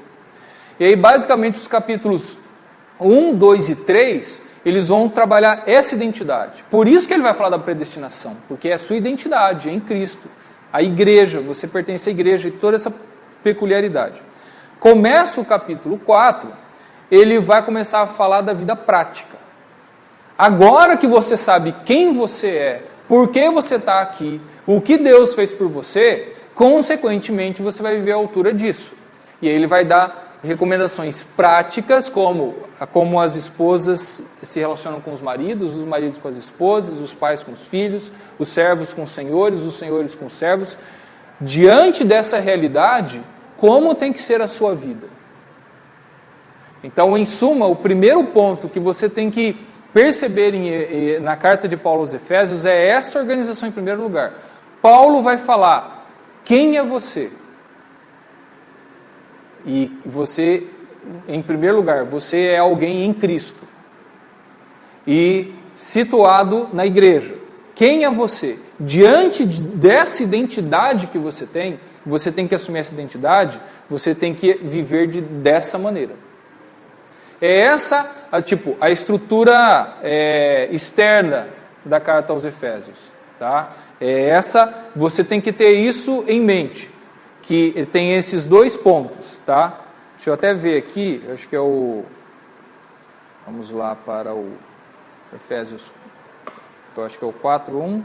A: E aí, basicamente, os capítulos 1, 2 e 3, eles vão trabalhar essa identidade. Por isso que ele vai falar da predestinação, porque é a sua identidade, é em Cristo. A igreja, você pertence à igreja e toda essa peculiaridade. Começa o capítulo 4, ele vai começar a falar da vida prática. Agora que você sabe quem você é, por que você está aqui, o que Deus fez por você, consequentemente você vai viver à altura disso. E aí ele vai dar recomendações práticas, como as esposas se relacionam com os maridos com as esposas, os pais com os filhos, os servos com os senhores com os servos. Diante dessa realidade, como tem que ser a sua vida? Então, em suma, o primeiro ponto que você tem que perceber na carta de Paulo aos Efésios é essa organização em primeiro lugar. Paulo vai falar, quem é você? E você, em primeiro lugar, você é alguém em Cristo. E situado na igreja. Quem é você? Diante dessa identidade que você tem que assumir essa identidade, você tem que viver dessa maneira. É essa a estrutura externa da carta aos Efésios. Tá? Você tem que ter isso em mente, que tem esses dois pontos. Tá? Deixa eu até ver aqui, acho que é vamos lá para o Efésios, eu acho que é o 4:1.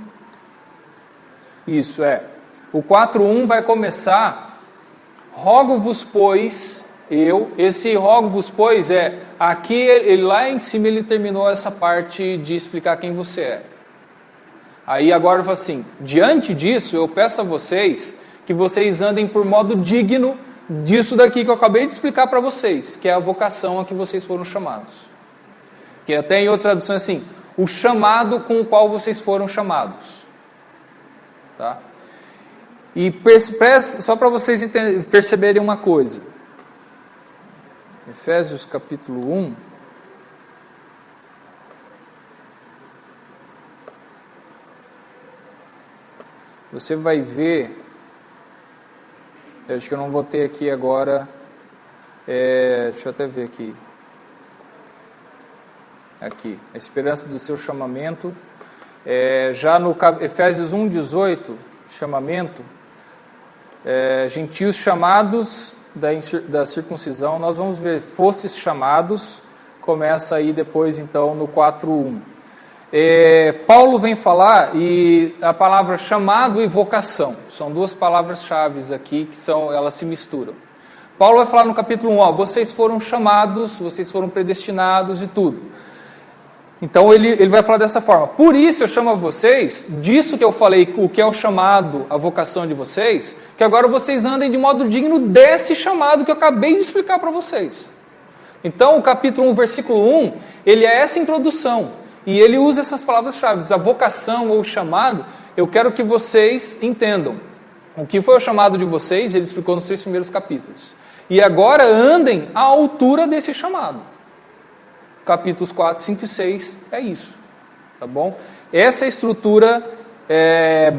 A: Isso, o 4:1 vai começar, rogo-vos, pois, esse rogo-vos, pois, aqui, lá em cima ele terminou essa parte de explicar quem você é. Aí agora ele fala assim, diante disso eu peço a vocês que vocês andem por modo digno disso daqui que eu acabei de explicar para vocês, que é a vocação a que vocês foram chamados. Que até em outra tradução é assim, o chamado com o qual vocês foram chamados. Tá? E só para vocês perceberem uma coisa. Efésios capítulo 1. Você vai ver, eu acho que eu não vou ter aqui agora, deixa eu até ver aqui. Aqui, a esperança do seu chamamento. Já no Efésios 1:18, chamamento, gentios chamados da circuncisão, nós vamos ver, fostes chamados, começa aí depois então no 4:1. Paulo vem falar, e a palavra chamado e vocação, são duas palavras-chave aqui, elas se misturam. Paulo vai falar no capítulo 1, vocês foram chamados, vocês foram predestinados e tudo. Então ele vai falar dessa forma. Por isso eu chamo a vocês, disso que eu falei, o que é o chamado, a vocação de vocês, que agora vocês andem de modo digno desse chamado que eu acabei de explicar para vocês. Então o capítulo 1, versículo 1, ele é essa introdução. E ele usa essas palavras-chave, a vocação ou o chamado, eu quero que vocês entendam. O que foi o chamado de vocês, ele explicou nos 3 primeiros capítulos. E agora andem à altura desse chamado. Capítulos 4, 5 e 6 é isso, tá bom? Essa é a estrutura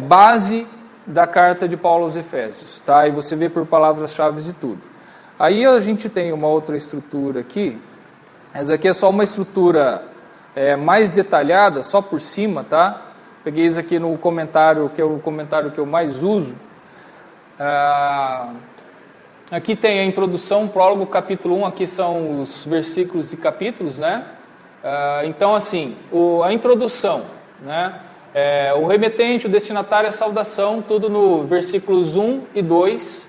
A: base da carta de Paulo aos Efésios, tá? E você vê por palavras-chave e tudo. Aí a gente tem uma outra estrutura aqui, essa aqui é só uma estrutura mais detalhada, só por cima, tá? Peguei isso aqui no comentário, que é o comentário que eu mais uso. Aqui tem a introdução, prólogo, capítulo 1, aqui são os versículos e capítulos, né? Então, assim, a introdução, né? O remetente, o destinatário, a saudação, tudo no versículos 1 e 2,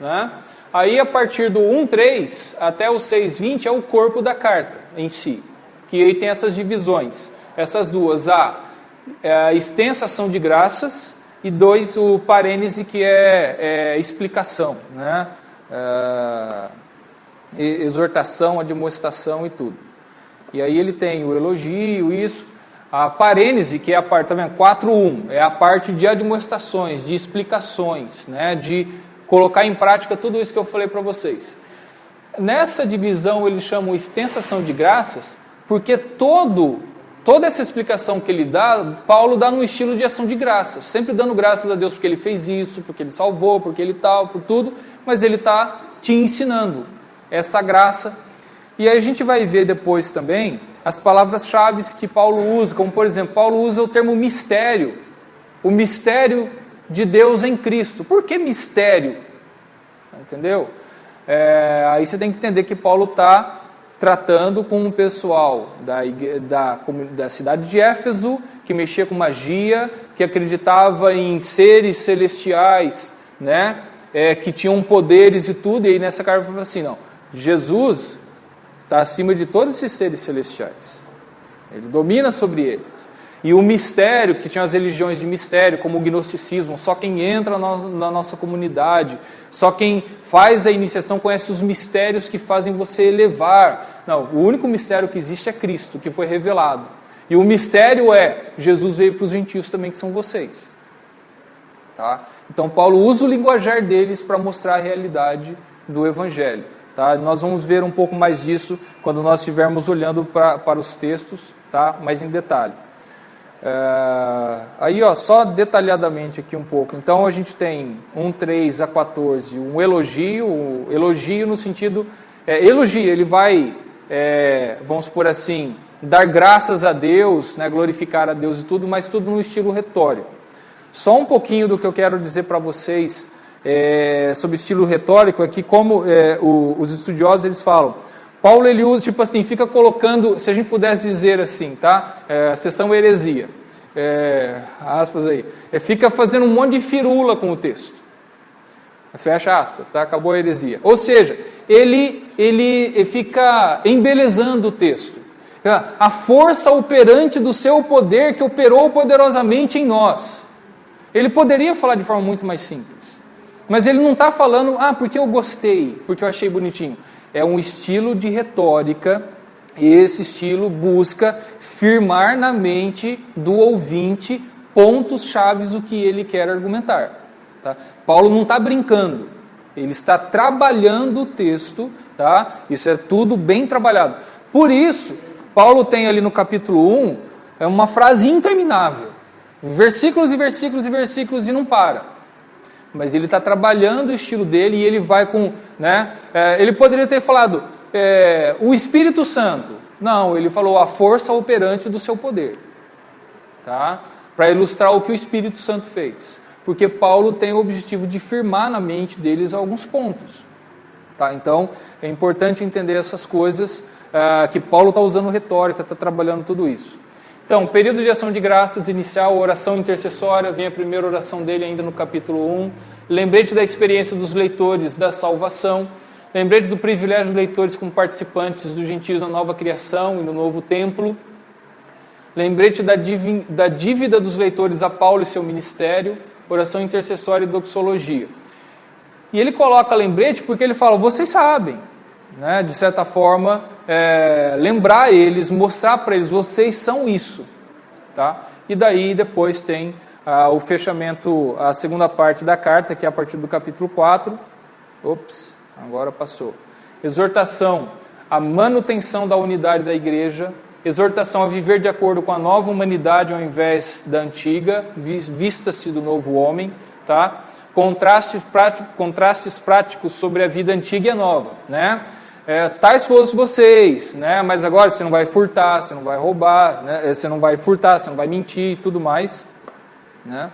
A: né? Aí, a partir do 1:3 até o 6:20 é o corpo da carta em si, que aí tem essas divisões, essas duas, a extensa ação de graças e 2, o parênese, que é explicação, né? Exortação, admoestação e tudo. E aí ele tem o elogio, isso. A parênese, que é a parte, tá vendo? 4:1, é a parte de admoestações, de explicações, né? De colocar em prática tudo isso que eu falei para vocês. Nessa divisão ele chama extensa ação de graças, porque todo Toda essa explicação que ele dá, Paulo dá num estilo de ação de graças, sempre dando graças a Deus porque ele fez isso, porque ele salvou, porque ele tal, por tudo, mas ele está te ensinando essa graça. E aí a gente vai ver depois também as palavras-chave que Paulo usa, como por exemplo, Paulo usa o termo mistério, o mistério de Deus em Cristo. Por que mistério? Entendeu? Aí você tem que entender que Paulo está tratando com um pessoal da cidade de Éfeso, que mexia com magia, que acreditava em seres celestiais, né? Que tinham poderes e tudo, e aí nessa carta fala assim, não, Jesus está acima de todos esses seres celestiais, ele domina sobre eles. E o mistério, que tinha as religiões de mistério, como o gnosticismo, só quem entra na nossa comunidade, só quem faz a iniciação conhece os mistérios que fazem você elevar. Não, o único mistério que existe é Cristo, que foi revelado. E o mistério é, Jesus veio para os gentios também, que são vocês. Tá? Então Paulo usa o linguajar deles para mostrar a realidade do Evangelho. Tá? Nós vamos ver um pouco mais disso quando nós estivermos olhando para os textos, tá? Mais em detalhe. Aí, só detalhadamente aqui um pouco. Então a gente tem 1:3 a 14, um elogio no sentido, elogio, ele vai, vamos por assim, dar graças a Deus, né, glorificar a Deus e tudo, mas tudo no estilo retórico. Só um pouquinho do que eu quero dizer para vocês sobre estilo retórico é que, como os estudiosos eles falam, Paulo ele usa, tipo assim, fica colocando, se a gente pudesse dizer assim, tá? Seção heresia, aspas aí, fica fazendo um monte de firula com o texto, fecha aspas, tá? Acabou a heresia. Ou seja, ele fica embelezando o texto. A força operante do seu poder que operou poderosamente em nós. Ele poderia falar de forma muito mais simples, mas ele não está falando, porque eu gostei, porque eu achei bonitinho. É um estilo de retórica, e esse estilo busca firmar na mente do ouvinte pontos chaves do que ele quer argumentar. Tá? Paulo não está brincando, ele está trabalhando o texto, tá? Isso é tudo bem trabalhado. Por isso, Paulo tem ali no capítulo 1 uma frase interminável, versículos e versículos e versículos e não para. Mas ele está trabalhando o estilo dele e ele vai com... né? Ele poderia ter falado o Espírito Santo. Não, ele falou a força operante do seu poder. Tá? Para ilustrar o que o Espírito Santo fez. Porque Paulo tem o objetivo de firmar na mente deles alguns pontos. Tá? Então, é importante entender essas coisas, que Paulo está usando retórica, está trabalhando tudo isso. Então, período de ação de graças inicial, oração intercessória, vem a primeira oração dele ainda no capítulo 1. Lembrete da experiência dos leitores da salvação. Lembrete do privilégio dos leitores como participantes dos gentios na nova criação e no novo templo. Lembrete da dívida dos leitores a Paulo e seu ministério. Oração intercessória e doxologia. E ele coloca lembrete porque ele fala, vocês sabem, né, de certa forma, lembrar eles, mostrar para eles, vocês são isso. Tá? E daí depois tem o fechamento, a segunda parte da carta, que é a partir do capítulo 4. Agora passou. Exortação à manutenção da unidade da igreja, exortação a viver de acordo com a nova humanidade ao invés da antiga, vista-se do novo homem, tá? Contrastes práticos sobre a vida antiga e a nova, né? Tais fossem vocês, né? Mas agora você não vai furtar, você não vai roubar, né? Você não vai furtar, você não vai mentir e tudo mais, né?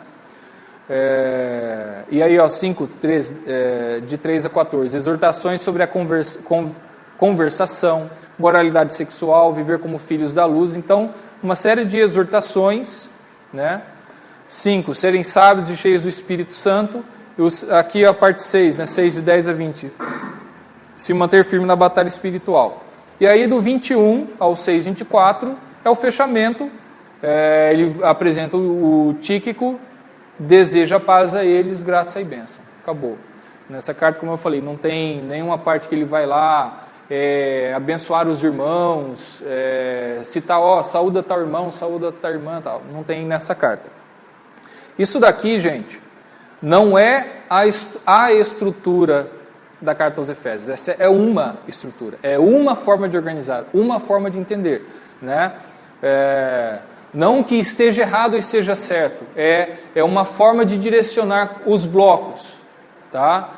A: E aí, de 3 a 14, exortações sobre a conversação, moralidade sexual, viver como filhos da luz. Então, uma série de exortações, né? 5, serem sábios e cheios do Espírito Santo. Aqui a parte 6, né? 6 de 10 a 20, se manter firme na batalha espiritual. E aí do 21 ao 6, 24, é o fechamento. Ele apresenta o Tíquico, deseja paz a eles, graça e bênção. Acabou. Nessa carta, como eu falei, não tem nenhuma parte que ele vai lá abençoar os irmãos, citar, saúda tal irmão, saúda tal irmã, tal. Não tem nessa carta. Isso daqui, gente, não é a estrutura da carta aos Efésios. Essa é uma estrutura, é uma forma de organizar, uma forma de entender, né? Não que esteja errado e seja certo, é uma forma de direcionar os blocos, tá?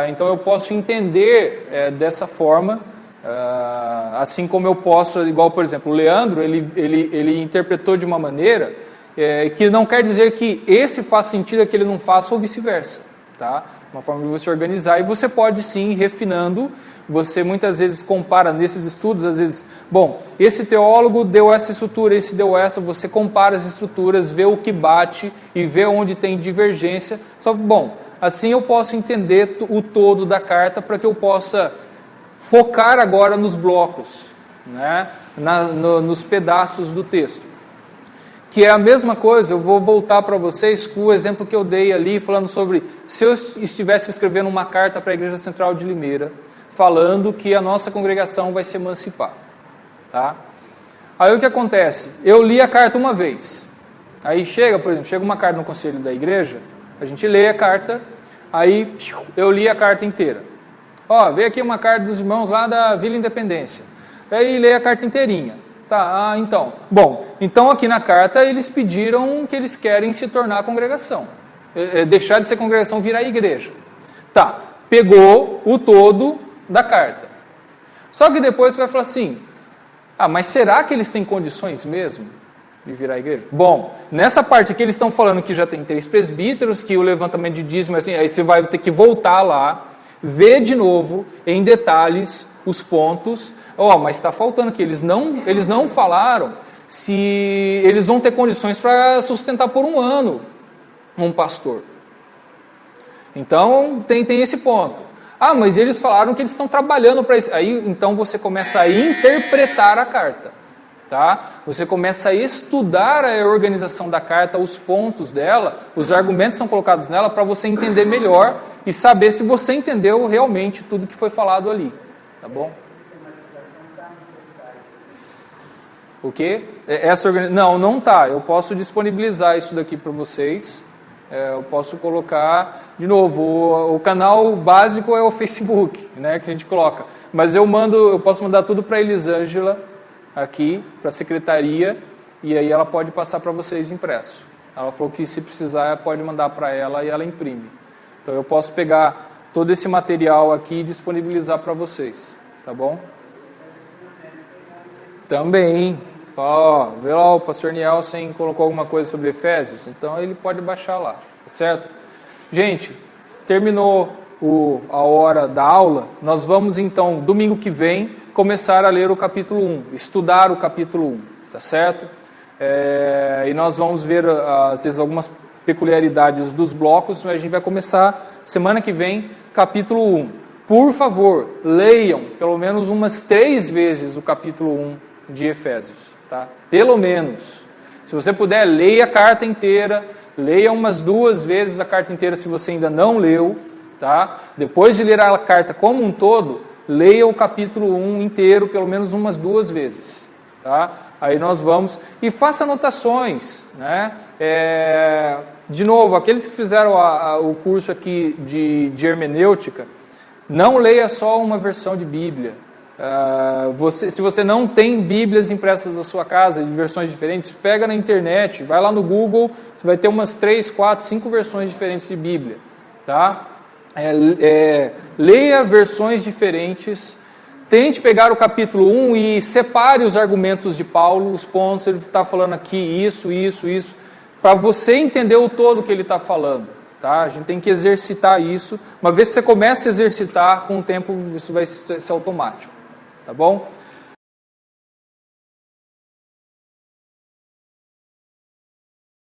A: Então eu posso entender dessa forma, assim como eu posso, igual por exemplo, o Leandro, ele interpretou de uma maneira que não quer dizer que esse faz sentido e que ele não faça, ou vice-versa, tá? Uma forma de você organizar, e você pode sim ir refinando. Você muitas vezes compara nesses estudos, às vezes, bom, esse teólogo deu essa estrutura, esse deu essa, você compara as estruturas, vê o que bate e vê onde tem divergência. Só que, bom, assim eu posso entender o todo da carta para que eu possa focar agora nos blocos, né, nos pedaços do texto. Que é a mesma coisa, eu vou voltar para vocês com o exemplo que eu dei ali, falando sobre se eu estivesse escrevendo uma carta para a Igreja Central de Limeira, falando que a nossa congregação vai se emancipar. Tá? Aí o que acontece? Eu li a carta uma vez. Aí por exemplo, chega uma carta no conselho da igreja, a gente lê a carta, aí eu li a carta inteira. Veio aqui uma carta dos irmãos lá da Vila Independência. Aí lê a carta inteirinha. Tá, então. Bom, então aqui na carta eles pediram que eles querem se tornar congregação. Deixar de ser congregação, virar igreja. Tá, pegou o todo da carta. Só que depois você vai falar assim, mas será que eles têm condições mesmo de virar igreja? Bom, nessa parte aqui eles estão falando que já tem 3 presbíteros, que o levantamento de dízimo, assim, aí você vai ter que voltar lá, ver de novo, em detalhes, os pontos. Mas está faltando aqui, eles não falaram se eles vão ter condições para sustentar por 1 ano um pastor. Então, tem esse ponto. Mas eles falaram que eles estão trabalhando para isso. Aí, então, você começa a interpretar a carta. Tá? Você começa a estudar a organização da carta, os pontos dela, os argumentos são colocados nela para você entender melhor e saber se você entendeu realmente tudo que foi falado ali. Tá bom? O quê? Não tá. Eu posso disponibilizar isso daqui para vocês. Eu posso colocar, de novo, o canal básico é o Facebook, né, que a gente coloca. Mas eu posso mandar tudo para a Elisângela, aqui, para a secretaria, e aí ela pode passar para vocês impresso. Ela falou que se precisar, pode mandar para ela e ela imprime. Então eu posso pegar todo esse material aqui e disponibilizar para vocês, tá bom? Também, vê lá, o pastor Nielsen colocou alguma coisa sobre Efésios, então ele pode baixar lá, tá certo? Gente, terminou a hora da aula, nós vamos então, domingo que vem, começar a ler o capítulo 1, estudar o capítulo 1, tá certo? E nós vamos ver, às vezes, algumas peculiaridades dos blocos, mas a gente vai começar semana que vem, capítulo 1. Por favor, leiam pelo menos umas 3 vezes o capítulo 1 de Efésios. Tá? Pelo menos. Se você puder, leia a carta inteira, leia umas 2 vezes a carta inteira se você ainda não leu. Tá? Depois de ler a carta como um todo, leia o capítulo 1 inteiro pelo menos umas 2 vezes. Tá? Aí nós vamos, e faça anotações. Né? De novo, aqueles que fizeram o curso aqui de hermenêutica, não leia só uma versão de Bíblia. Se você não tem Bíblias impressas na sua casa, de versões diferentes, pega na internet, vai lá no Google, você vai ter umas 3, 4, 5 versões diferentes de Bíblia. Tá? Leia versões diferentes, tente pegar o capítulo 1 e separe os argumentos de Paulo, os pontos, ele está falando aqui isso, para você entender o todo que ele está falando. Tá? A gente tem que exercitar isso. Uma vez que você começa a exercitar, com o tempo isso vai ser automático. Tá bom?